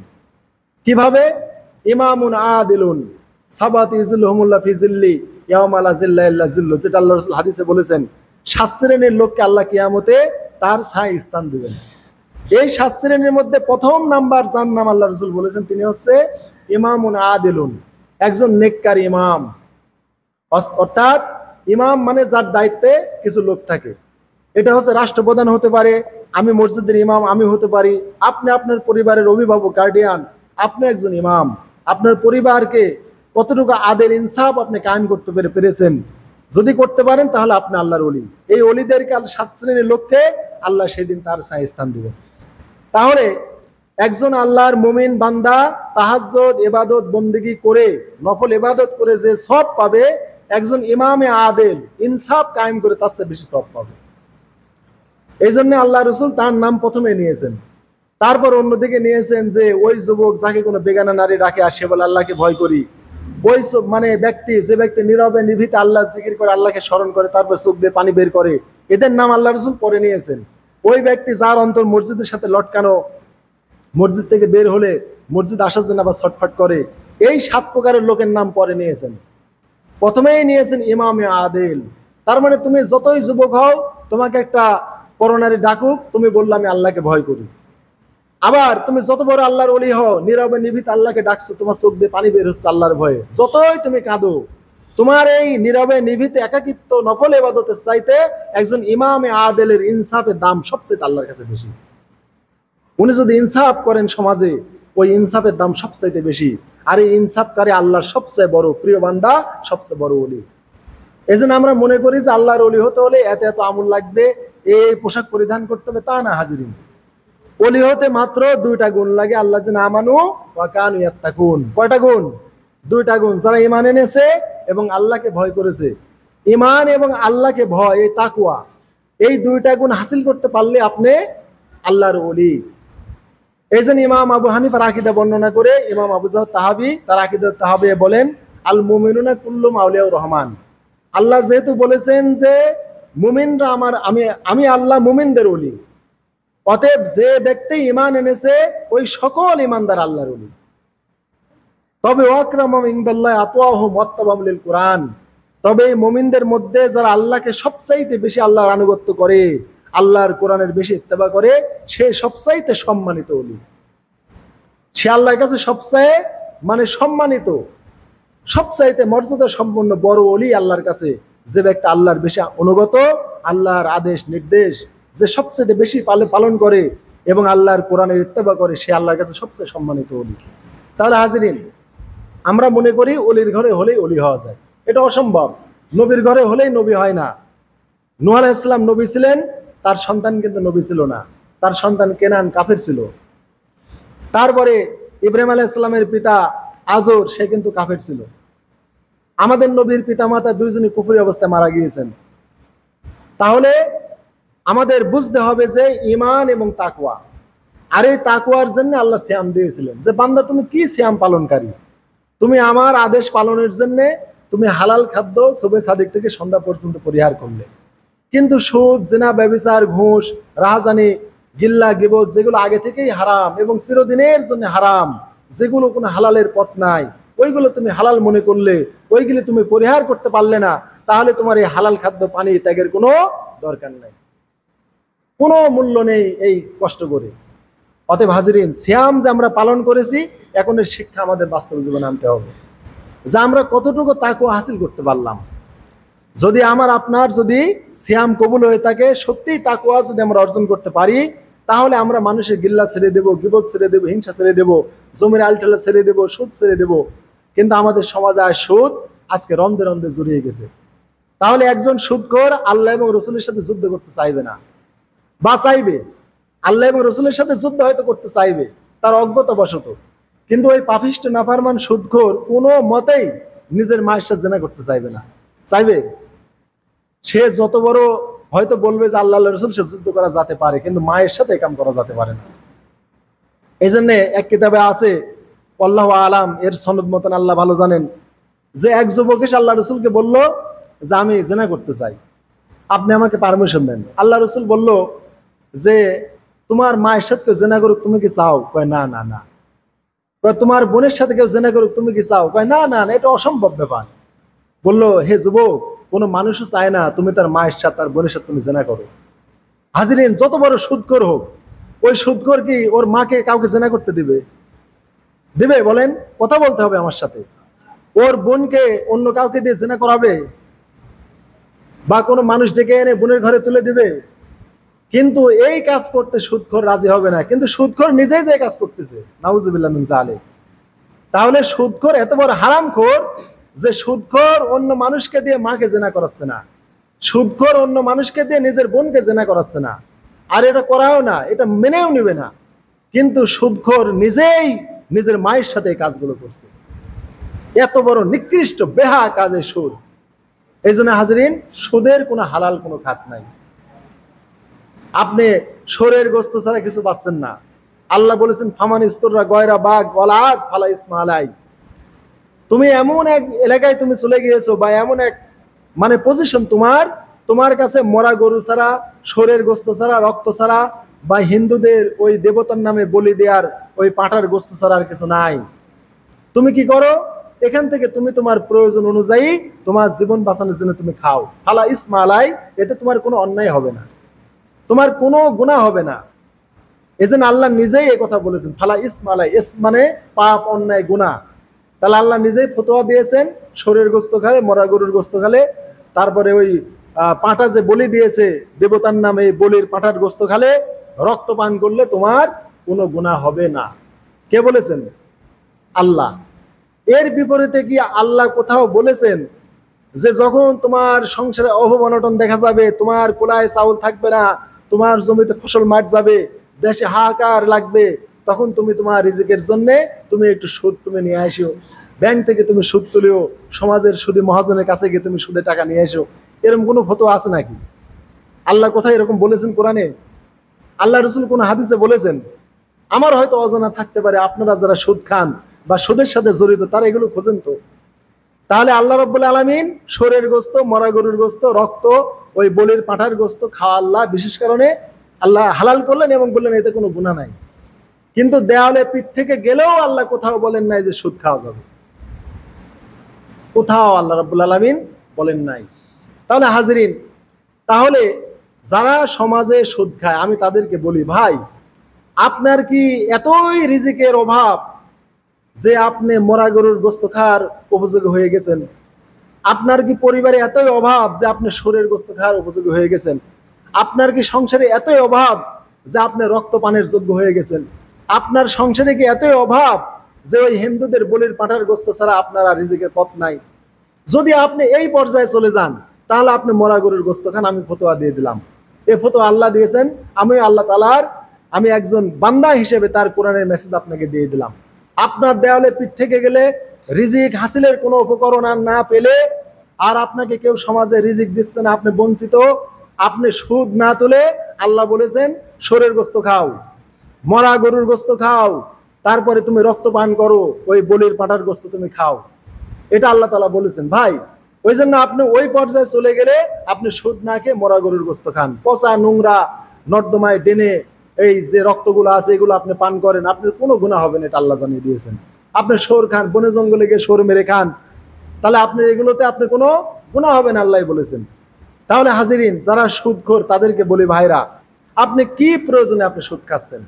কিভাবে? ইমামুন আদিলুন সাবাত ইযিল্লুহুমুল্লাহ ফি জিল্লি ইয়াওমা লা জিল্লা ইল্লা জিল্লু, যেটা আল্লাহ রাসূল হাদিসে বলেছেন, 7 শ্রেণীর লোককে আল্লাহ কিয়ামতে তার ছায়ায় স্থান দিবেন। এই 7 শ্রেণীর মধ্যে প্রথম নাম্বার যার নাম আল্লাহ রাসূল বলেছেন, তিনি হচ্ছে ইমামুন আদিলুন, একজন নেককার ইমাম। অর্থাৎ ইমাম মানে যার দায়িত্বে কিছু লোক থাকে। এটা হচ্ছে রাষ্ট্রপ্রধান হতে পারে, আমি মসজিদের ইমাম আমি হতে পারি, আপনি আপনার পরিবারের অভিভাবক, গার্ডিয়ান, আপনি একজন ইমাম। আপনার পরিবারকে কতটুকু আদেল ইনসাফ আপনি কায়েম করতে পেরেছেন, যদি করতে পারেন তাহলে আপনি আল্লাহর ওলি। এই ওলিদেরকে 7 শ্রেণীর লোককে আল্লাহ সেদিন তার ছায়ায় স্থান দিবেন। তাহলে একজন আল্লাহর মুমিন বান্দা তাহাজ্জুদ ইবাদত বন্দেগী করে, নফল ইবাদত করে যে সওয়াব পাবে, একজন ইমামে আদেল ইনসাফ কায়েম করে তার চেয়ে বেশি সওয়াব পাবে। এই জন্য আল্লাহ রাসূল তার নাম প্রথমে নিয়েছেন, তারপর অন্যদিকে নিয়েছেন যে ওই যুবক যাকে কোনো বেগানা নারী ডাকে আর সে বলে আল্লাহকে ভয় করি, ওই মানে ব্যক্তি, যে ব্যক্তি নীরবে নিভৃতে আল্লাহ জিকির করে, আল্লাহকে স্মরণ করে, তারপর চোখ দিয়ে পানি বের করে, এদের নাম আল্লাহ রাসূল পরে নিয়েছেন। ওই ব্যক্তি যার অন্তর মসজিদের সাথে লটকানো, মসজিদ থেকে বের হলে মসজিদ আসার জন্য আবার ছটফট করে, এই 7 প্রকারের লোকের নাম পরে নিয়েছেন। প্রথমেই নিয়েছেন ইমামে আদেল। তার মানে তুমি যতই যুবক হও, তোমাকে একটা পরনারী ডাকুক, তুমি বললে আমি আল্লাহকে ভয় করি। আবার তুমি যত বড় আল্লাহর ওলি হও, নীরবে নিভৃতে আল্লাহকে ডাকছো, তোমার চোখ দিয়ে পানি বের হচ্ছে আল্লাহর ভয়ে, যতই তুমি কাঁদো, তোমার এই নীরবে নিভৃতে একাকিত্ব নফল ইবাদতের চাইতে একজন ইমামে আদেলের ইনসাফের দাম সবচেয়ে আল্লাহর কাছে বেশি। উনি যদি ইনসাফ করেন সমাজে, ওই ইনসাফের দাম সবচাইতে বেশি। আর এই ইনসাফকারী আল্লাহর সবচেয়ে বড় প্রিয় বান্দা, সবচেয়ে বড় ওলি। এই জন্য আমরা মনে করি যে আল্লাহর ওলি হতে হলে এত এত আমল লাগবে, এই পোশাক পরিধান করতে হবে, তা না হাজিরিন। ওলি হতে মাত্র দুইটা গুণ লাগে। আল্লাহ যে না মানু ওয়া কানু ইয়াত্তাকুন। কয়টা গুণ? দুইটা গুণ। যারা ঈমান এনেছে এবং আল্লাহকে ভয় করেছে। ঈমান এবং আল্লাহকে ভয়, এই তাকওয়া, এই দুইটা গুণ হাসিল করতে পারলে আপনি আল্লাহর ওলি। এই জন্য ইমাম আবু হানিফার আকীদা বর্ণনা করে ইমাম আবু জাহর তাহাবী তার আকীদা তাহাবী বলেন, আল মুমিনুনা কুল্লুম আউলিয়াউর রহমান। আল্লাহ যেহেতু বলেছেন যে মুমিনরা আমি আল্লাহ মুমিনদের ওলি, অতএব যে ব্যক্তি ঈমান এনেছে ওই সকল ঈমানদার আল্লাহর ওলি। তবে ওয়াকরামুম ইনদাল্লাহি আতওয়াহুম ওয়াত্তাবাউম লিল কুরআন, তবে মুমিনদের মধ্যে যারা আল্লাহকে সবচাইতে বেশি আল্লাহর আনুগত্য করে, আল্লাহর কোরআনের বেশি ইত্তেবা করে, সে সবচাইতে সম্মানিত ওলি। সে আল্লাহর কাছে সবচেয়ে সম্মানিত, সবচাইতে মর্যাদা সম্পন্ন বড় ওলি আল্লাহর কাছে যে ব্যক্তি আল্লাহর বেশি অনুগত, আল্লাহর আদেশ নির্দেশ যে সবচেয়ে বেশি পালন করে এবং আল্লাহর কোরআনের ইত্তেবা করে, সে আল্লাহর কাছে সবচেয়ে সম্মানিত ওলি। তাহলে হাজিরিন, আমরা মনে করি ওলির ঘরে হলেই ওলি হওয়া যায়, এটা অসম্ভব। নবীর ঘরে হলেই নবী হয় না। নূহ আলাইহিস সালাম নবী ছিলেন, তার সন্তান কিন্তু নবী ছিল না, তার সন্তান কেনান কাফের ছিল। তারপরে ইব্রাহিম আলাইহিস সালামের পিতা আজর, সে কিন্তু কাফের ছিল। আমাদের নবীর পিতামাতা দুইজনই কুফরি অবস্থায় মারা গিয়েছেন। তাহলে আমাদের বুঝতে হবে যে ঈমান এবং তাকওয়া, আর এই তাকওয়ার জন্য আল্লাহ সিয়াম দিয়েছিলেন যে বান্দা তুমি কি সিয়াম পালনকারী, তুমি আমার আদেশ পালনের জন্য তুমি হালাল খাদ্য সুবহে সাদিক থেকে সন্ধ্যা পর্যন্ত পরিহার করলে। কিন্তু সুদ, জিনা, ব্যভিচার, ঘুষ, রাহাজানি, গিল্লা, গীবত যেগুলো আগে থেকেই হারাম এবং চিরদিনের জন্য হারাম, যেগুলো কোনো হালালের পথ নাই, ওইগুলো তুমি হালাল মনে করলে, ওইগুলি তুমি পরিহার করতে পারলে না, তাহলে তোমার এই হালাল খাদ্য পানি ত্যাগের কোনো দরকার নাই, কোনো মূল্য নেই এই কষ্ট করে। অতএব হাজিরিন, সিয়াম যে আমরা পালন করেছি, এখন এর শিক্ষা আমাদের বাস্তব জীবনে আনতে হবে যে আমরা কতটুকু তাকওয়া হাসিল করতে পারলাম। যদি আমার আপনার যদি সিয়াম কবুল হয়ে থাকে, সত্যিই তাকওয়া যদি আমরা অর্জন করতে পারি, তাহলে আমরা মানুষের গিল্লা ছেড়ে দেব, গীবত ছেড়ে দেব, হিংসা ছেড়ে দেব, জমির আলটালা ছেড়ে দেব, সুদ ছেড়ে দেব। কিন্তু আমাদের সমাজে আর সুদ আজকে রন্ধে রন্ধে জড়িয়ে গেছে। তাহলে একজন সুদখোর আল্লাহ এবং রসুলের সাথে যুদ্ধ করতে চাইবে না, বা চাইবে, আল্লাহ এবং রসুলের সাথে যুদ্ধ হয়তো করতে চাইবে তার অজ্ঞতাবশত, কিন্তু ওই পাপিষ্ট নাফরমান সুদখোর কোনো মতেই নিজের মায়ের সাথে জিনা করতে চাইবে না। চাইবে? সে যত বড় হয়তো বলবে যে আল্লাহ রসুল সে যুদ্ধ করা যেতে পারে, কিন্তু মায়ের সাথে কাম করা যেতে পারে না। এই জন্য এক কিতাবে আছে, আল্লাহু আলাম, এর সনদ মতন আল্লাহ ভালো জানেন, যে এক যুবক এসে আল্লাহ রসুলকে বলল যে আমি জিনা করতে চাই, আপনি আমাকে পারমিশন দেন। আল্লাহ রসুল বলল যে তোমার মায়ের সাথে কেউ জিনা করুক, তুমি কি চাও? কয় না না না। কয় তোমার বোনের সাথে কেউ জিনা করুক, তুমি কি চাও? কয় না না না, এটা অসম্ভব ব্যাপার। বললো হে যুবক, কোনো মানুষও চায় না তুমি তার মায়ের সাথে তার বোনের সাথে তুমি জিনা করো। হাজিরিন, যত বড় সুদখোর হোক, ওই সুদখোর কি ওর মাকে কাউকে জিনা করতে দিবে? দিবে? বলেন, কথা বলতে হবে আমার সাথে। ওর বোনকে অন্য কাউকে দিয়ে জিনা করাবে? বা কোনো মানুষ ডেকে এনে বোনের ঘরে তুলে দিবে? কিন্তু এই কাজ করতে সুদখোর রাজি হবে না, কিন্তু সুদখোর নিজেই যে কাজ করতেছে, নাউজুবিল্লাহ মিন যালিক। তাহলে সুদখোর এত বড় হারামখোর যে সুদখোর অন্য মানুষকে দিয়ে মাকে জিনা করাচ্ছে না, সুদখোর অন্য মানুষকে দিয়ে নিজের বোনকে জিনা করাচ্ছে না, আর এটা করাও না, এটা মেনেও নিবে না, কিন্তু সুদখোর নিজেই নিজের মায়ের সাথে এই কাজগুলো করছে। এত বড় নিকৃষ্ট বেহা কাজে সুদ। এই জন্য হাজিরিন, সুদের কোনো হালাল কোনো খাত নাই। আপনি শোরের গোস্ত ছাড়া কিছু পাচ্ছেন না। আল্লাহ বলেছেন ফামান ইস্তুররা গয়রা বাগ ওয়ালা আদ ফালা ইসমা আলাই। তুমি এমন এক এলাকায় তুমি চলে গিয়েছো, বা এমন এক পজিশন তোমার কাছে মরা গরু ছাড়া, শোরের গোস্ত ছাড়া, রক্ত ছাড়া, বা হিন্দুদের ওই দেবতার নামে বলি দেওয়ার ওই পাঁঠার গোস্ত ছাড়া আর কিছু নাই। তুমি কি করো? এখান থেকে তুমি তোমার প্রয়োজন অনুযায়ী তোমার জীবন বাঁচানোর জন্য তুমি খাও। ফালা ইসমা আলাই, এতে তোমার কোনো অন্যায় হবে না, তোমার কোনো গুনাহ হবে না। এজন্য আল্লাহ নিজেই এই কথা বলেছেন, ফালা ইসমা আলাই। ইস মানে পাপ, অন্যায়, গুনাহ। তাহলে আল্লাহ নিজেই ফতোয়া দিয়েছেন শরীর গোস্ত খালে, মরা গরুর গোস্ত খালে, তারপরে ওই পাঁঠা যে বলি দিয়েছে দেবতার নামে, এই বলির পাঁঠার গোস্ত খালে, রক্ত পান করলে তোমার কোনো গুনাহ হবে না। কে বলেছেন? আল্লাহ। এর বিপরীতে কি আল্লাহ কোথাও বলেছেন যে যখন তোমার সংসারে অভাব অনটন দেখা যাবে, তোমার কোলায় চাউল থাকবে না, তোমার জমিতে ফসল মার যাবে, দেশে হাহাকার লাগবে, তখন তুমি তোমার রিজিকের জন্য তুমি একটু সুদ তুমি নিয়ে আসো, ব্যাংক থেকে তুমি সুদ তুলিও, সমাজের সুদী মহাজনের কাছে গিয়ে তুমি সুদে টাকা নিয়ে এসো? এরকম কোনো ফতোয়া আছে নাকি? আল্লাহ কোথায় এরকম বলেছেন কোরআনে? আল্লাহ রসুল কোন হাদিসে বলেছেন? আমার হয়তো অজানা থাকতে পারে, আপনারা যারা সুদ খান বা সুদের সাথে জড়িত তারা এগুলো খোঁজেন তো। তাহলে আল্লাহ রাব্বুল আলামিন শরীর গোস্ত, মরা গরুর গোস্ত, রক্ত, ওই বলির পাঁঠার গোস্ত খাওয়া আল্লাহ বিশেষ কারণে আল্লাহ হালাল করলেন এবং বললেন এতে কোনো গুনাহ নাই। কিন্তু দেওয়ালে পিঠ থেকে গেলেও আল্লাহ কোথাও বলেন নাই যে সুদ খাওয়া যাবে, কোথাও আল্লাহ রাব্বুল আলামিন বলেন নাই। তাহলে হাজরিন, তাহলে যারা সমাজে সুদ খায় আমি তাদেরকে বলি, ভাই আপনার কি এতই রিজিকের অভাব যে আপনি মরা গরুর গোস্ত খাওয়ার উপযোগী হয়ে গেছেন? আপনার কি পরিবারে এতই অভাব যে আপনি শরীর গোস্ত খাওয়ার উপযোগী হয়ে গেছেন? আপনার কি সংসারে এতই অভাব যে আপনি রক্ত পানের যোগ্য হয়ে গেছেন? আপনার সংসারে কি এতই অভাব যে ওই হিন্দুদের বলির পাঁঠার গোস্ত ছাড়া আপনার আর রিজিকের পথ নাই? যদি আপনি এই পর্যায়ে চলে যান তাহলে আপনি মরা গরুর গোস্ত খান, আমি ফতোয়া দিয়ে দিলাম। এ ফতোয়া আল্লাহ দিয়েছেন, আমি আল্লাহ তাআলার আমি একজন বান্দা হিসেবে তার কোরআনের মেসেজ আপনাকে দিয়ে দিলাম। আপনার দেওয়ালে পিঠ থেকে গেলে রিজিক হাসিলের কোনো উপকরণ আর না পেলে, আর আপনাকে কেউ সমাজে রিজিক দিচ্ছে না, আপনি বঞ্চিত, আপনি সুদ না তুলে আল্লাহ বলেছেন শরীর গোস্ত খাও, মরা গরুর গোস্ত খাও, তারপরে তুমি রক্ত পান করো, ওই বলির পাঁঠার গোস্ত তুমি খাও, এটা আল্লাহ তাআলা বলেছেন। ভাই ওই জন্য আপনি ওই পর্যায়ে চলে গেলে আপনি সুদ না খেয়ে মরা গরুর গোস্ত খান, পচা নোংরা নর্দমায় ডেনে এই যে রক্তগুলো আছে এগুলো আপনি পান করেন, আপনার কোনো গুনাহ হবে না, এটা আল্লাহ জানিয়ে দিয়েছেন। আপনি শোর খান, বনে জঙ্গলে গিয়ে শোর মেরে খান, তাহলে আপনার এগুলোতে আপনি কোনো গুনাহ হবে না, আল্লাহ বলেছেন। তাহলে হাজিরিন, যারা সুদখোর তাদেরকে বলি, ভাইরা আপনি কি প্রয়োজনে আপনি সুদ খাচ্ছেন?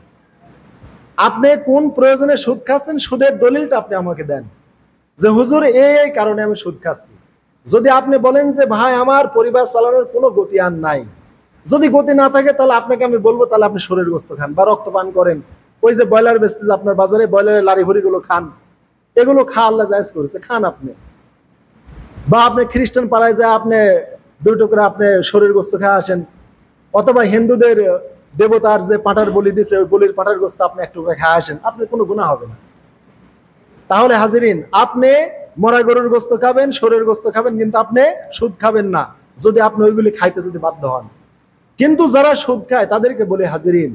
আপনি কোন প্রয়োজনে সুদ খাচ্ছেন? সুদের দলিলটা আপনি আমাকে দেন যে হুজুর এই কারণে আমি সুদ খাচ্ছি। যদি আপনি বলেন যে ভাই আমার পরিবার চালানোর কোনো গতি আর নাই, যদি গতি না থাকে তাহলে আপনাকে আমি বলবো তাহলে আপনি শরীর গোস্ত খান বা রক্ত পান করেন, ওই যে ব্রয়লার বেচতেছে আপনার বাজারে, ব্রয়লারের লারি ভুড়িগুলো খান, এগুলো খাওয়া আল্লাহ জায়েজ করেছে, খান আপনি। বা আপনি খ্রিস্টান পাড়ায় যায় আপনি 2 টুকরা আপনি শরীর গোস্ত খাওয়া আসেন, অথবা হিন্দুদের দেবতার যে পাঁঠার বলি দিছে ওই বলির পাঁঠার গোস্ত আপনি 1 টুকরা খাওয়া আসেন, আপনার কোনো গুনাহ হবে না। তাহলে হাজিরিন, আপনি মরা গরুর গোস্ত খাবেন, শরীর গোস্ত খাবেন, কিন্তু আপনি সুদ খাবেন না যদি আপনি ওইগুলি খাইতে যদি বাধ্য হন। কিন্তু যারা সুদ খায় তাদেরকে বলে, হাজিরিন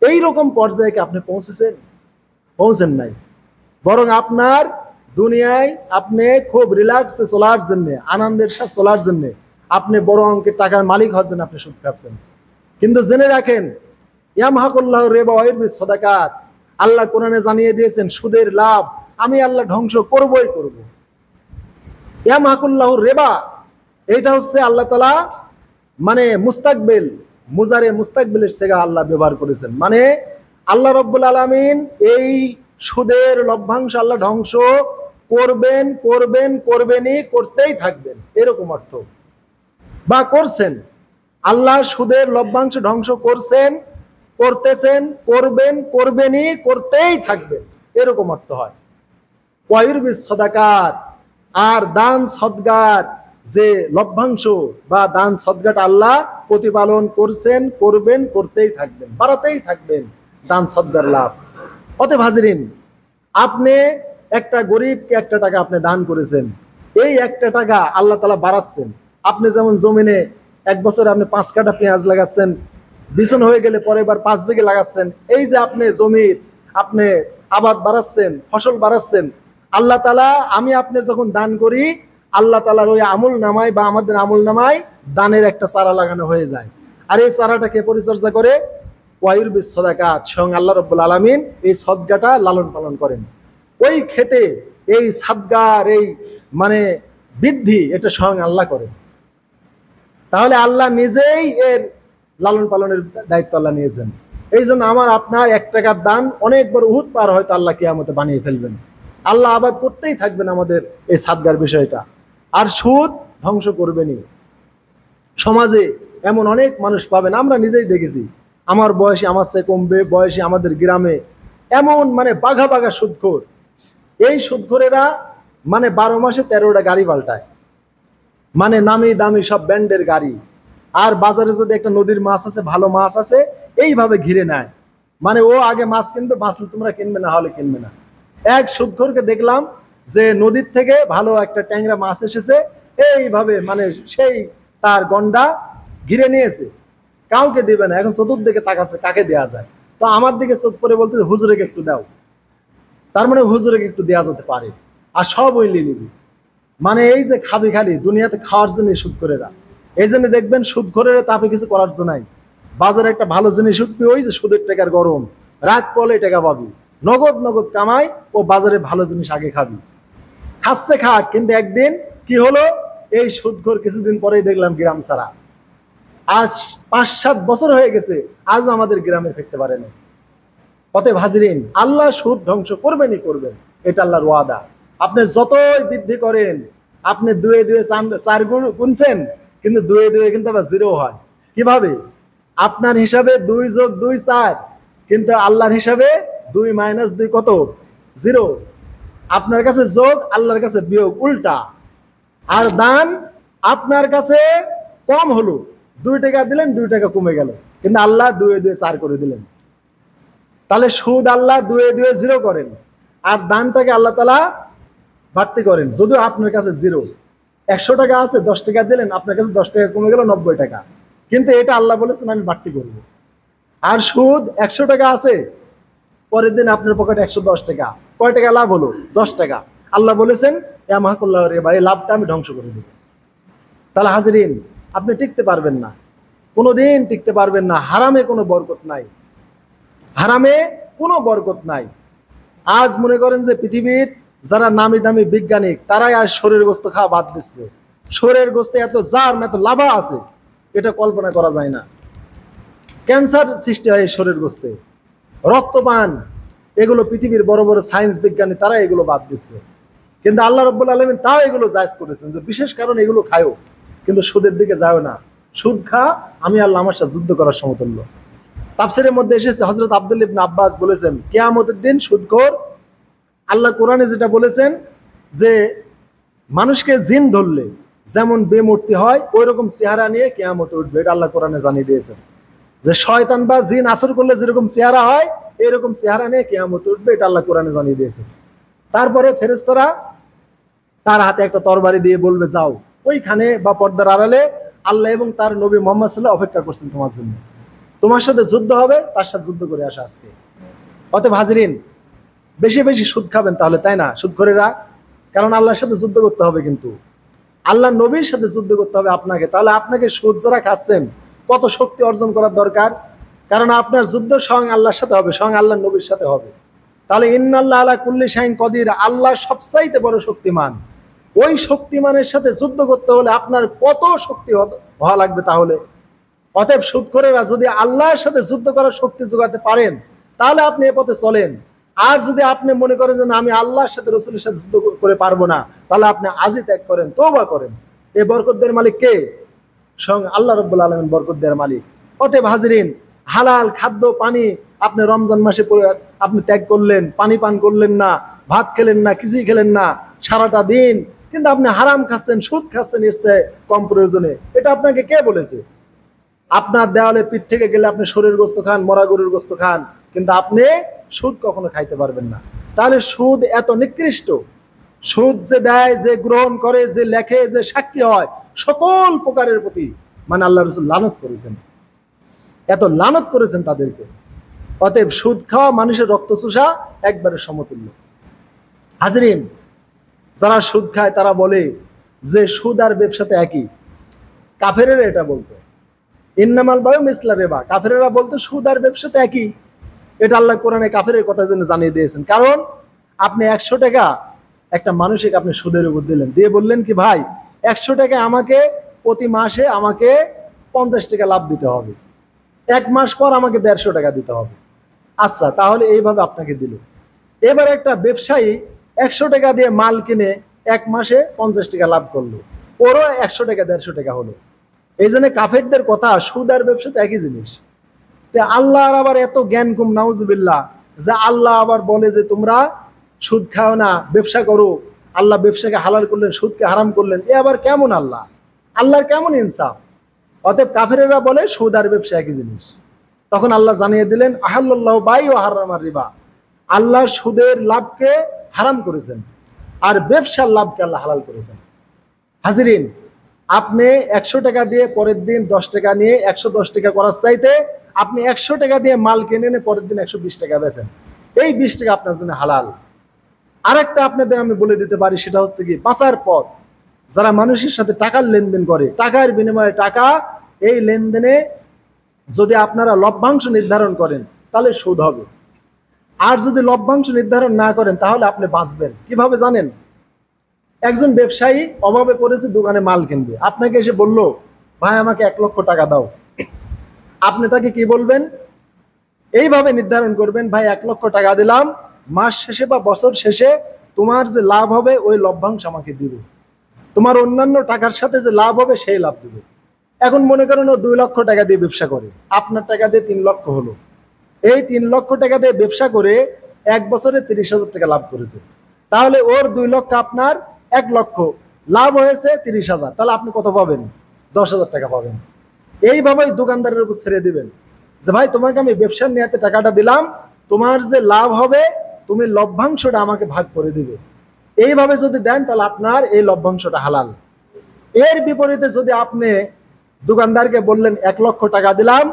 এইরকম পর্যায়ে কি আপনি পৌঁছেছেন? পৌঁছেন নাই। বরং আপনার দুনিয়ায় আপনি খুব রিল্যাক্সে চলার জন্য, আনন্দের সাথে চলার জন্য আপনি বড় অঙ্কের টাকার মালিক হচ্ছেন, আপনি সুদ খাচ্ছেন। কিন্তু জেনে রাখেন, ইয়ামহাকুল্লাহু রিবা ওয়া ইরবি সাদাকাত, আল্লাহ কোরআনে জানিয়ে দিয়েছেন সুদের লাভ আমি আল্লাহ ধ্বংস করবই করব। ইয়ামহাকুল্লাহু রিবা, এটা হচ্ছে আল্লাহ তাআলা মানে মুস্তাকবিল, মুজারে মুস্তাকবিলের সেগা আল্লাহ ব্যবহার করেছেন, মানে আল্লাহ রাব্বুল আলামিন এই সুদের লভ্যাংশ আল্লাহ ধ্বংস করবেন, করবেন, করবেনই, করতেই থাকবেন, এরকম অর্থ। বা করছেন, আল্লাহ সুদের লভ্যাংশ ধ্বংস করছেন, করতেছেন, করবেন, করবেনই, করতেই থাকবেন, এরকম অর্থ হয়। ওয়াইরবিস সাদাকাত, আর দান সদগার যে লভ্যাংশ বা দান সদগাটা আল্লাহ প্রতিপালন করছেন, করবেন, করতেই থাকবেন, বাড়াতেই থাকবেন দান সদগার লাভ। অতএব হাজিরিন, আপনি একটা গরিবকে 1 টাকা আপনি দান করেছেন, এই 1 টাকা আল্লাহ তাআলা বাড়াচ্ছেন। আপনি যেমন জমিনে 1 বছরে আপনি 5 কাঠা পেঁয়াজ লাগাচ্ছেন, বিছন হয়ে গেলে পরে এবার 5 বিঘে লাগাচ্ছেন, এই যে আপনি জমির আপনি আবাদ বাড়াচ্ছেন, ফসল বাড়াচ্ছেন, আল্লাহ তাআলা আমি আপনি যখন দান করি আল্লাহ তাআলার ওই আমল নামায় বা আমাদের আমল নামায় দানের একটা চারা লাগানো হয়ে যায়। আর এই চারাটাকে পরিচর্যা করে ওয়াইরবিস সাদাকাত, স্বয়ং আল্লাহ রাব্বুল আলামিন এই সদগাটা লালন পালন করেন। ওই খেতে এই সাদগার এই মানে বৃদ্ধি এটা স্বয়ং আল্লাহ করেন। তাহলে আল্লাহ নিজেই এর লালন পালনের দায়িত্ব আল্লাহ নিয়েছেন। এই জন্য আমার আপনার 1 টাকার দান অনেক বড় উহুদ পার হয়তো আল্লাহ কিয়ামতে বানিয়ে ফেলবেন। আল্লাহ আবাদ করতেই থাকবেন আমাদের এই সাদগার বিষয়টা। আর সুদ ধ্বংস করবেনই। সমাজে এমন অনেক মানুষ পাবেন, আমরা নিজেই দেখেছি, আমার বয়সী আমার চেয়ে কমবে বয়সী আমাদের গ্রামে এমন মানে বাঘা বাঘা সুদখোর। এই সুদখোরেরা মানে 12 মাসে 13টা গাড়ি পাল্টায়, মানে নামি দামি সব ব্র্যান্ডের গাড়ি। আর বাজারে যদি একটা নদীর মাছ আছে, ভালো মাছ আছে, এইভাবে ঘিরে নেয়। মানে ও আগে মাছ কিনবে, মাছ তোমরা কিনবে না হলে কিনবে না। এক সুদখোরকে দেখলাম যে নদীর থেকে ভালো একটা ট্যাংরা মাছ এসেছে, এইভাবে মানে সেই তার গন্ডা ঘিরে নিয়েছে, কাউকে দিবে না। এখন চতুর্দিকে তাকাচ্ছে কাকে দেয়া যায়। তো আমার দিকে চোখ করে বলতে হুজুরেকে একটু দাও, তার মানে হুজুরেকে একটু দেওয়া যেতে পারে, আর সব ওই লিলিবি। মানে এই যে খাবি খালি দুনিয়াতে খাওয়ার জন্য সুদখোরেরা। এই জন্য দেখবেন সুদখোরেরা তাপে কিছু করার জন্য নাই। বাজারে একটা ভালো জিনিস উঠবি, ওই যে সুদের টাকার গরম, রাত পলে টাকা পাবি, নগদ নগদ কামাই, ও বাজারে ভালো জিনিস আগে খাবি। খাচ্ছে খাক, কিন্তু একদিন কি হলো, এই সুদখোর কিছুদিন পরেই দেখলাম গ্রাম ছাড়া। আজ 5-7 বছর হয়ে গেছে, আজ আমাদের গ্রামে ফিরতে পারেনি। অতএব হাজিরিন, আল্লাহ সুদ ধ্বংস করবেনই করবেন, এটা আল্লাহর ওয়াদা। আপনি যতই বৃদ্ধি করেন, আপনি 2 4 গুনছেন, কিন্তু 2 কিন্তু আবার 0 হয়। কিভাবে? আপনার হিসাবে 2 + 2 4, কিন্তু আল্লাহর হিসাবে 2 - 2 কত? 0। আপনার কাছে যোগ, আল্লাহর কাছে বিয়োগ, উল্টা। আর দান আপনার কাছে কম হলো, 2 টাকা দিলেন, 2 টাকা কমে গেল, কিন্তু আল্লাহ 2 2 4 করে দিলেন। তাহলে সুদ আল্লাহ 2 2 0 করেন, আর দানটাকে আল্লাহ তাআলা বাড়তি করেন। যদিও আপনার কাছে 0, 100 টাকা আছে, 10 টাকা দিলেন, আপনার কাছে 10 টাকা কমে গেল, 90 টাকা, কিন্তু এটা আল্লাহ বলেছেন আমি বাড়তি করব। আর সুদ 100 টাকা আছে, পরের দিন আপনার পকেটে 110 টাকা, কয় টাকা লাভ হলো? 10 টাকা। আল্লাহ বলেছেন ইয়ামাহাকুল্লাহ রিবা, এই লাভটা আমি ধ্বংস করে দেব। তাহলে হাজিরিন, আপনি টিকতে পারবেন না, কোনোদিন টিকতে পারবেন না। হারামে কোনো বরকত নাই, হারামে কোনো বরকত নাই। আজ মনে করেন যে পৃথিবীর যারা নামি দামি বিজ্ঞানিক, তারাই আজ শরীর গোস্ত খাওয়া বাদ দিচ্ছে। শরীর গোস্তে এত জার্ম, এত লাভা আছে, এটা কল্পনা করা যায় না। ক্যান্সার সৃষ্টি হয় শরীর গোস্তে, রক্তপান, এগুলো পৃথিবীর বড় বড় সায়েন্স বিজ্ঞানী তারা এগুলো বাদ দিচ্ছে। কিন্তু আল্লাহ রাব্বুল আলামিন তাও এগুলো জায়েজ করেছেন, যে বিশেষ কারণে এগুলো খায়ও, কিন্তু সুদের দিকে যাও না। সুদ খা, আমি আল্লাহ আমার সাথে যুদ্ধ করার সমতুল্য। তাফসীরের মধ্যে এসেছে, হযরত আব্দুল্লাহ ইবনে আব্বাস বলেছেন, কিয়ামতের দিন সুদখোর, আল্লাহ কোরআনে যেটা বলেছেন যে মানুষকে জিন ধরলে যেমন বেমূর্তি হয়, ওই রকম চেহারা নিয়ে কিয়ামতে উঠবে। এটা আল্লাহ কোরআনে জানিয়ে দিয়েছেন, যে শয়তান বা জিন আসর করলে যেরকম চেহারা হয়, এরকম চেহারা নিয়ে কিয়ামতে উঠবে। এটা আল্লাহ কোরআনে জানিয়ে দিয়েছেন। তারপরে ফেরেশতারা তার হাতে একটা তরবারি দিয়ে বলবে, যাও ওইখানে বা পর্দার আড়ালে আল্লাহ এবং তার নবী মুহাম্মদ সাল্লাল্লাহু আলাইহি ওয়াসাল্লাম অপেক্ষা করছেন তোমার জন্য, তোমার সাথে যুদ্ধ হবে, তার সাথে যুদ্ধ করে আসা আজকে। অতএব হাজিরিন, বেশি বেশি সুদ খাবেন তাহলে, তাই না সুদখোরেরা? কারণ আল্লাহর সাথে যুদ্ধ করতে হবে, কিন্তু আল্লাহ নবীর সাথে যুদ্ধ করতে হবে আপনাকে। তাহলে আপনাকে সুদ যারা খাচ্ছেন, কত শক্তি অর্জন করার দরকার, কারণ আপনার যুদ্ধ স্বয়ং আল্লাহর সাথে হবে, স্বয়ং আল্লাহ নবীর সাথে হবে। তাহলে ইন্নাল্লাহ আলা কুল্লি শাইইন কদির, আল্লাহ সবচাইতে বড় শক্তিমান। ওই শক্তিমানের সাথে যুদ্ধ করতে হলে আপনার কত শক্তি হওয়া লাগবে তাহলে। অতএব সুদখোরেরা যদি আল্লাহর সাথে যুদ্ধ করার শক্তি যোগাতে পারেন, তাহলে আপনি এ পথে চলেন। আর যদি আপনি মনে করেন যে আমি আল্লাহর সাথে রসুলের সাথে যুদ্ধ করে পারবো না, তাহলে আপনি আজই ত্যাগ করেন, তওবা করেন। এই বরকত দেওয়ার মালিক কে? স্বয়ং আল্লাহ রাব্বুল আলামিন বরকত দেওয়ার মালিক। অতএব হাজিরিন, হালাল খাদ্য পানি আপনি রমজান মাসে আপনি ত্যাগ করলেন, পানি পান করলেন না, ভাত খেলেন না, কিছুই খেলেন না সারাটা দিন, কিন্তু আপনি হারাম খাচ্ছেন, সুদ খাচ্ছেন ইচ্ছে কম প্রয়োজনে। এটা আপনাকে কে বলেছে? আপনার দেওয়ালে পিঠ থেকে গেলে আপনি শরীর গোস্ত খান, মরা গরুর গোস্ত খান, কিন্তু আপনি সুদ কখনো খাইতে পারবেন না। তাহলে সুদ এত নিকৃষ্ট, সুদ যে দেয়, যে গ্রহণ করে, যে লেখে, যে সাক্ষী হয়, সকল প্রকারের প্রতি মানে আল্লাহ রাসূল লানত করেছেন, এত লানত করেছেন তাদেরকে। অতএব সুদ খাওয়া মানুষের রক্ত চুষা একবারে সমতুল্য। হাজরিন, যারা সুদ খায় তারা বলে যে সুদ আর ব্যবসাতে একই। কাফেরেরা এটা বলতো, ইন্নামাল বায়ু মিসলা রিবা, কাফেরেরা বলতো সুদ আর ব্যবসাতে একই। এটা আল্লাহ কোরআনে কাফেরের কথা জন্য জানিয়ে দিয়েছেন। কারণ আপনি 100 টাকা একটা মানুষকে আপনি সুদের উপর দিলেন, দিয়ে বললেন কি ভাই 100 টাকা আমাকে প্রতি মাসে আমাকে 50 টাকা লাভ দিতে হবে, 1 মাস পর আমাকে 150 টাকা দিতে হবে। আচ্ছা, তাহলে এইভাবে আপনাকে দিল। এবার একটা ব্যবসায়ী 100 টাকা দিয়ে মাল কিনে 1 মাসে 50 টাকা লাভ করলো, ওরও 100 টাকা 150 টাকা হলো। এই জন্য কাফেরদের কথা সুদ আর ব্যবসা তো একই জিনিস। আল্লাহর আবার এত জ্ঞান কম নাউজুবিল্লাহ, যে আল্লাহ আবার বলে যে তোমরা সুদ খাও না, ব্যবসা করো। আল্লাহ ব্যবসাকে হালাল করলেন, সুদকে হারাম করলেন। এ আবার কেমন আল্লাহ? আল্লাহর কেমন ইনসাফ? অতএব কাফেরেরা বলে সুদ আর ব্যবসা একই জিনিস। তখন আল্লাহ জানিয়ে দিলেন আহাল্লাহু বাই ও হারামার রিবা, আল্লাহ সুদের লাভকে হারাম করেছেন আর ব্যবসার লাভকে আল্লাহ হালাল করেছেন। হাজিরিন, আপনি 100 টাকা দিয়ে পরের দিন 10 টাকা নিয়ে 110 টাকা করার চাইতে আপনি 100 টাকা দিয়ে মাল কিনে এনে পরের দিন 120 টাকা বেচেন, এই 20 টাকা আপনার জন্য হালাল। আরেকটা আপনাদের আমি বলে দিতে পারি, সেটা হচ্ছে কি বাঁচার পথ। যারা মানুষের সাথে টাকার লেনদেন করে, টাকার বিনিময়ে টাকা, এই লেনদেনে যদি আপনারা লভ্যাংশ নির্ধারণ করেন তাহলে সুদ হবে। আর যদি লভ্যাংশ নির্ধারণ না করেন তাহলে আপনি বাঁচবেন কিভাবে জানেন? একজন ব্যবসায়ী অভাবে পড়েছে, দোকানে মাল কিনবে, আপনাকে এসে বলল ভাই আমাকে 1 লক্ষ টাকা দাও। আপনি তাকে কি বলবেন? এইভাবে নির্ধারণ করবেন, ভাই 1 লক্ষ টাকা দিলাম, মাস শেষে বা বছর শেষে তোমার যে লাভ হবে ওই লভ্যাংশ আমাকে দিবে, তোমার অন্যান্য টাকার সাথে যে লাভ হবে সেই লাভ দিবে। এখন মনে করেন ও 2 লক্ষ টাকা দিয়ে ব্যবসা করে, আপনার টাকা দিয়ে 3 লক্ষ হলো। এই 3 লক্ষ টাকা দিয়ে ব্যবসা করে 1 বছরে 30,000 টাকা লাভ করেছে। তাহলে ওর 2 লক্ষ, আপনার 1 লক্ষ, লাভ হয়েছে 30,000, তাহলে আপনি কত পাবেন? 10,000 টাকা পাবেন। এইভাবেই দোকানদারের উপর ছেড়ে দিবেন যে ভাই তোমাকে আমি ব্যবসার নিয়াতে টাকাটা দিলাম, তোমার যে লাভ হবে তুমি লভ্যাংশটা আমাকে ভাগ করে দিবে। এইভাবে যদি দেন তাহলে আপনার এই লভ্যাংশটা হালাল। এর বিপরীতে যদি আপনি দোকানদারকে বললেন 1 লক্ষ টাকা দিলাম,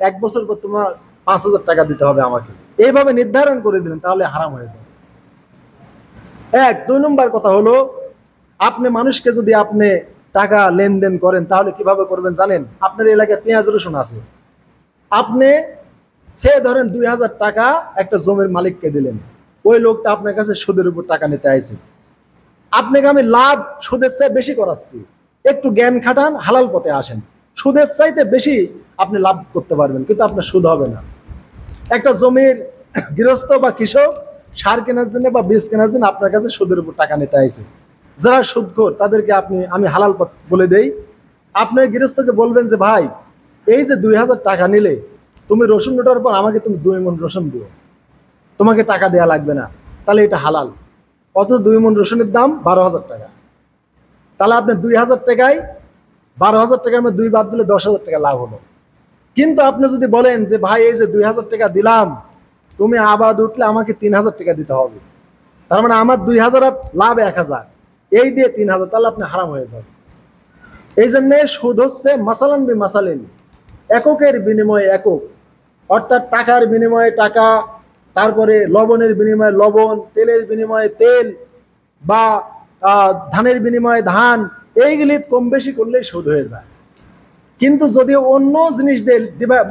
1 বছর পর তোমার 5,000 টাকা দিতে হবে আমাকে, এইভাবে নির্ধারণ করে দিলেন, তাহলে হারাম হয়ে যাবে। 2 নম্বর কথা হলো, আপনি মানুষকে যদি আপনি টাকা লেনদেন করেন তাহলে কিভাবে করবেন জানেন? আপনার এলাকায় পেঁয়াজ রসুন আছে, আপনি সে ধরেন 2,000 টাকা একটা জমির মালিককে দিলেন, ওই লোকটা আপনার কাছে সুদের উপর টাকা নিতে আইছে। আপনাকে আমি লাভ সুদের চেয়ে বেশি করাচ্ছি, একটু জ্ঞান খাটান, হালাল পথে আসেন, সুদের চাইতে বেশি আপনি লাভ করতে পারবেন, কিন্তু আপনার সুদ হবে না। একটা জমির গৃহস্থ বা কৃষক সার কেনার জন্য বা বীজ কেনার জন্য আপনার কাছে সুদের উপর টাকা নিতে আইছে। যারা সুদখোর তাদেরকে আমি হালাল পথ বলে দেই। আপনি গৃহস্থকে বলবেন যে ভাই এই যে 2,000 টাকা নিলে, তুমি রসুন ওঠার পর আমাকে তুমি 2 মণ রসুন দিও, তোমাকে টাকা দেয়া লাগবে না, তাহলে এটা হালাল। অত 2 মণ রসুনের দাম 12,000 টাকা, তাহলে আপনি 2,000 টাকায় 12,000 টাকার মধ্যে 2 বাদ দিলে 10,000 টাকা লাভ হলো। কিন্তু আপনি যদি বলেন যে ভাই এই যে 2,000 টাকা দিলাম, তুমি আবাদ উঠলে আমাকে 3,000 টাকা দিতে হবে, তার মানে আমার 2,000 আর লাভ 1,000, এই দিয়ে 3,000, তাহলে আপনি হারাম হয়ে যাবে। এই জন্য সুদ হচ্ছে মাসালান বি মাসালিন, এককের বিনিময়ে একক, অর্থাৎ টাকার বিনিময়ে টাকা, তারপরে লবণের বিনিময়ে লবণ, তেলের বিনিময়ে তেল, বা ধানের বিনিময়ে ধান, এইগুলি কম বেশি করলেই সুদ হয়ে যায়। কিন্তু যদি অন্য জিনিস দিয়ে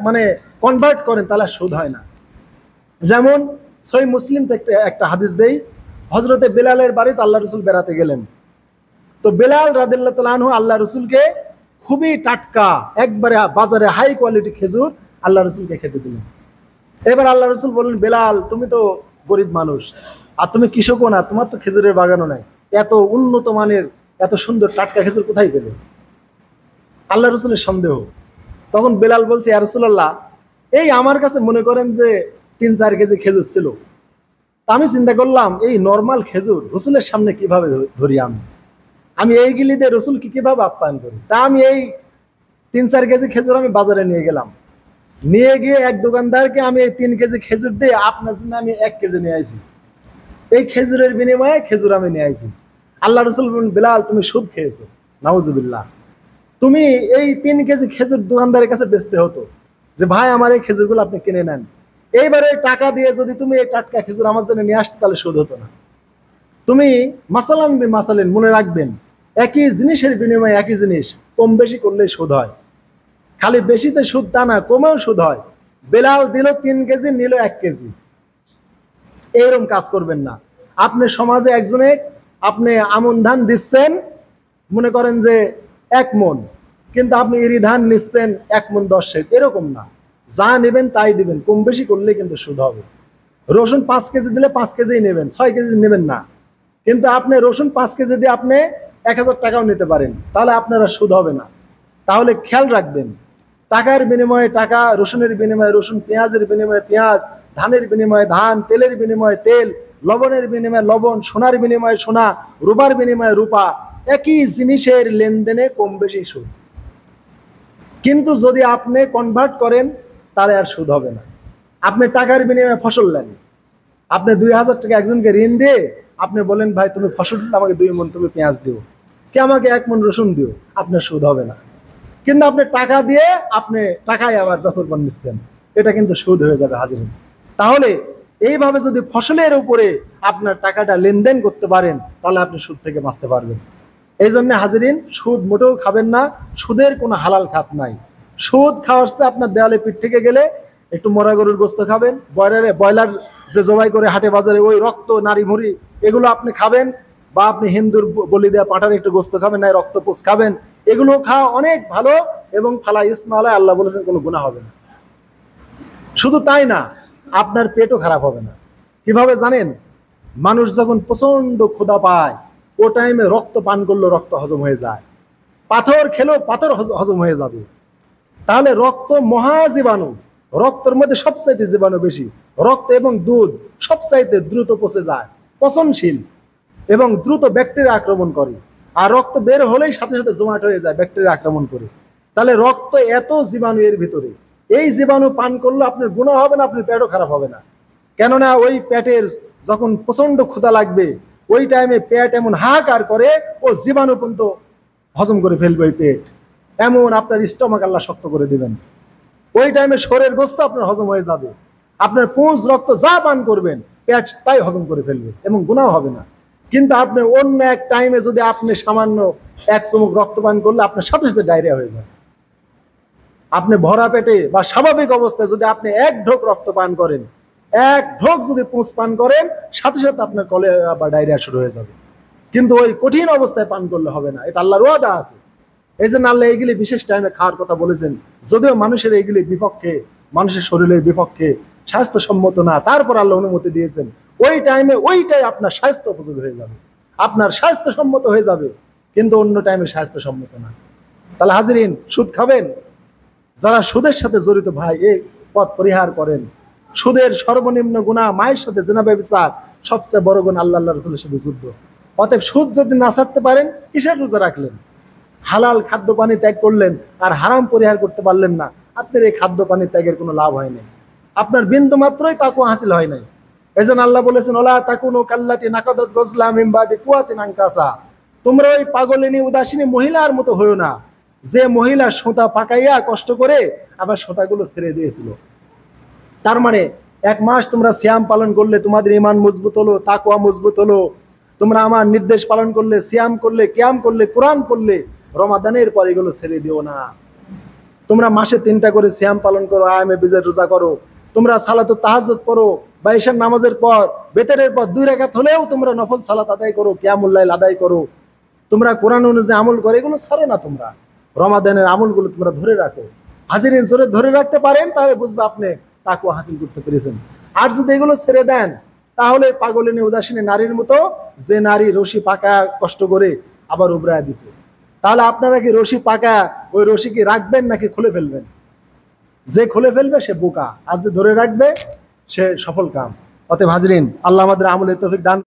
মানে কনভার্ট করেন তাহলে সুদ হয় না। যেমন সহিহ মুসলিম থেকে একটা হাদিস দেই, হজরতে বেলালের বাড়িতে আল্লাহ রসুল বেড়াতে গেলেন। তো বেলাল রাদিয়াল্লাহু তাআলা আনহু আল্লাহ রসুলকে খুবই টাটকা একবারে বাজারে হাই কোয়ালিটি খেজুর আল্লাহ রসুলকে খেতে দিলেন। এবার আল্লাহ রসুল বললেন, বেলাল তুমি তো গরিব মানুষ, আর তুমি কৃষকও না, তোমার তো খেজুরের বাগানও নাই, এত উন্নত মানের এত সুন্দর টাটকা খেজুর কোথায় পেলে? আল্লাহ রসুলের সন্দেহ। তখন বেলাল বলছে, ইয়া রাসূলুল্লাহ, এই আমার কাছে মনে করেন যে 3-4 কেজি খেজুর ছিল। তা আমি চিন্তা করলাম এই নর্মাল খেজুর রসুলের সামনে কিভাবে ধরি, আমি এইগুলি দিয়ে রসুলকে কিভাবে আপ্যায়ন করি। তা আমি এই 3-4 কেজি খেজুর আমি বাজারে নিয়ে গেলাম, নিয়ে গিয়ে এক দোকানদারকে আমি এই 3 কেজি খেজুর দিয়ে আপনার জন্য আমি 1 কেজি নিয়ে আইছি, এই খেজুরের বিনিময়ে খেজুর আমি নিয়ে আইছি। আল্লাহ রসুল বলেন, বেলাল তুমি সুদ খেয়েছো, নাউজুবিল্লাহ। তুমি এই 3 কেজি খেজুর দোকানদারের কাছে বেচতে হতো যে ভাই আমার এই খেজুরগুলো আপনি কিনে নেন, এইবারে টাকা দিয়ে যদি তুমি এই টাটকা খেজুর আমার জন্য নিয়ে আসতে তাহলে সুদ হতো না। তুমি মাসালান বি মাসালিন, মনে রাখবেন একই জিনিসের বিনিময়ে একই জিনিস কম বেশি করলে সুদ হয়। খালি বেশিতে সুদ তা না, কমেও সুদ হয়। বেলাল দিল 3 কেজি, নিল 1 কেজি, এইরকম কাজ করবেন না। আপনি সমাজে একজনে আপনি আমন ধান দিচ্ছেন, মনে করেন যে 1 মণ, কিন্তু আপনি ইরি ধান নিচ্ছেন 1 মণ 10 সের, এরকম না। যা নেবেন তাই দিবেন, কম বেশি করলে কিন্তু সুদ হবে। রসুন 5 কেজি দিলে 5 কেজিই নেবেন, 6 কেজি নেবেন না। কিন্তু আপনি রসুন 5 কেজি দিয়ে আপনি 1000 টাকাও নিতে পারেন, তাহলে আপনারা সুদ হবে না। তাহলে খেয়াল রাখবেন, টাকার বিনিময়ে টাকা, রসুনের বিনিময়ে রসুন, পেঁয়াজের বিনিময়ে পেঁয়াজ, ধানের বিনিময়ে ধান, তেলের বিনিময়ে তেল, লবণের বিনিময়ে লবণ, সোনার বিনিময়ে সোনা, রূপার বিনিময়ে রূপা, একই জিনিসের লেনদেনে কম বেশি সুদ। কিন্তু যদি আপনি কনভার্ট করেন তাহলে আর সুদ হবে না। আপনি টাকার বিনিময়ে ফসল নেন, আপনি 2000 টাকা একজনকে ঋণ দিয়ে আপনি বলেন, ভাই তুমি ফসল দিলে আমাকে 2 মণ তুমি পেঁয়াজ দিও, কে আমাকে 1 মণ রসুন দিও, আপনার সুদ হবে না। কিন্তু আপনি টাকা দিয়ে আপনি টাকায় আবার বছর পর নিচ্ছেন, এটা কিন্তু সুদ হয়ে যাবে হাজিরিন। তাহলে এইভাবে যদি ফসলের উপরে আপনার টাকাটা লেনদেন করতে পারেন তাহলে আপনি সুদ থেকে বাঁচতে পারবেন। এই জন্য হাজিরিন, সুদ মোটেও খাবেন না, সুদের কোনো হালাল খাত নাই। সুদ খাওয়ার চেয়ে আপনার দেওয়ালে পিঠ থেকে গেলে একটু মরা গরুর গোস্ত খাবেন, ব্রয়লার যে জবাই করে হাটে বাজারে ওই রক্ত নারী ভুঁড়ি এগুলো আপনি খাবেন, বা আপনি হিন্দুর বলি দেওয়া পাঠার একটু গোস্ত খাবেন, না রক্ত পোষ খাবেন, এগুলো খাওয়া অনেক ভালো এবং ফালা ইসমালা আল্লাহ বলেছেন কোনো গুনাহ হবে না। শুধু তাই না, আপনার পেটও খারাপ হবে না। কিভাবে জানেন? মানুষ যখন প্রচন্ড ক্ষুধা পায় ও টাইমে রক্ত পান করলেও রক্ত হজম হয়ে যায়, পাথর খেলেও পাথর হজম হয়ে যাবে। তাহলে রক্ত মহাজীবাণু, রক্তের মধ্যে সবচাইতে জীবাণু বেশি। রক্ত এবং দুধ সবচাইতে দ্রুত পচে যায়, পচনশীল এবং দ্রুত ব্যাকটেরিয়া আক্রমণ করে। আর রক্ত বের হলেই সাথে সাথে জমাট হয়ে যায়, ব্যাকটেরিয়া আক্রমণ করে। তাহলে রক্ত এত জীবাণু এর ভিতরে, এই জীবাণু পান করলে আপনার গুনাহ হবে না, আপনার পেটও খারাপ হবে না। কেননা ওই পেটের যখন প্রচন্ড ক্ষুধা লাগবে ওই টাইমে পেট এমন হাহাকার করে, ও জীবাণু পর্যন্ত হজম করে ফেলবে ওই পেট, এমন আপনার স্টমাক আল্লাহ শক্ত করে দিবেন। ওই টাইমে শরীরের গোস্ত আপনার হজম হয়ে যাবে, আপনার পুঁজ রক্ত যা পান করবেন পেট তাই হজম করে ফেলবে এবং গুনাহ হবে না। কিন্তু আপনি অন্য এক টাইমে যদি আপনি সামান্য 1 চুমুক রক্ত পান করলে আপনার সাথে সাথে ডায়রিয়া হয়ে যায়। আপনি ভরা পেটে বা স্বাভাবিক অবস্থায় যদি আপনি 1 ঢোক রক্ত পান করেন, 1 ঢোক যদি পুঁজ পান করেন, সাথে সাথে আপনার কলেরা বা ডায়রিয়া শুরু হয়ে যাবে। কিন্তু ওই কঠিন অবস্থায় পান করলে হবে না, এটা আল্লাহর ওয়াদা আছে। এই জন্য আল্লাহ এইগুলি বিশেষ টাইমে খাওয়ার কথা বলেছেন, যদিও মানুষের এইগুলি বিপক্ষে, মানুষের শরীরের বিপক্ষে, স্বাস্থ্যসম্মত না, তারপর আল্লাহ অনুমতি দিয়েছেন। ওই টাইমে ওইটাই আপনার স্বাস্থ্য উপযোগী হয়ে যাবে, আপনার স্বাস্থ্যসম্মত হয়ে যাবে, কিন্তু অন্য টাইমে স্বাস্থ্যসম্মত না। তাহলে হাজিরিন, সুদ খাবেন? যারা সুদের সাথে জড়িত ভাই এই পথ পরিহার করেন। সুদের সর্বনিম্ন গুনাহ মায়ের সাথে জিনা ব্যভিচার, সবচেয়ে বড় গুনাহ আল্লাহ রাসূলের সাথে যুদ্ধ। অতএব সুদ যদি না ছাড়তে পারেন, কিসের রোজা রাখলেন? হালাল খাদ্য পানি ত্যাগ করলেন আর হারাম পরিহার করতে পারলেন না, আপনার এই খাদ্য পানি ত্যাগের কোনো লাভ হয় নাই, আপনার বিন্দু মাত্রই তাকওয়া হাসিল হয় নাই। এজন্য আল্লাহ বলেছেন, ওলা তাকুনু কাল্লাতি নাকাদাত গজলাম মিন বাদি কুওয়াতিন আনকাসা, তোমরা ওই পাগলিনী উদাসীনী মহিলার মতো হইও না, যে মহিলা সুতা পাকাইয়া কষ্ট করে আবার সুতাগুলো ছেড়ে দিয়েছিল। তার মানে 1 মাস তোমরা সিয়াম পালন করলে তোমাদের ঈমান মজবুত হলো, তাকওয়া মজবুত হলো, তোমরা আমার নির্দেশ পালন করলে, সিয়াম করলে, কিয়াম করলে, কোরআন পড়লে, রমাদানের পর এগুলো ছেড়ে দিও না। তোমরা মাসে 3টা করে সিয়াম পালন করো, আয়ামে বিজের রোজা করো, তোমরা সালাতুত তাহাজ্জুদ পড়ো, বা ঈশার নামাজের পর বেতরের পর 2 রাকাত হলেও তোমরা নফল সালাত আদায় করো, কিয়ামুল লাইল আদায় করো, তোমরা কোরআন অনুযায়ী আমল করো, এগুলো ছাড়ো না। তোমরা রমাদানের আমলগুলো তোমরা ধরে রাখো। হাজিরিন, জোরে ধরে রাখতে পারেন তাহলে বুঝবে আপনি তাকওয়া হাসিল করতে পেরেছেন। আর যদি এগুলো ছেড়ে দেন তাহলে পাগলিনী উদাসীনী নারীর মতো, যে নারী রশি পাকা কষ্ট করে আবার উবরায় দিছে। তাহলে আপনারা কি রশি পাকা ওই রশি কি রাখবেন নাকি খুলে ফেলবেন? যে খুলে ফেলবে সে বোকা, আর যে ধরে রাখবে সে সফল কাম। অতএব হাজিরিন, আল্লাহ আমাদের আমলের তৌফিক দান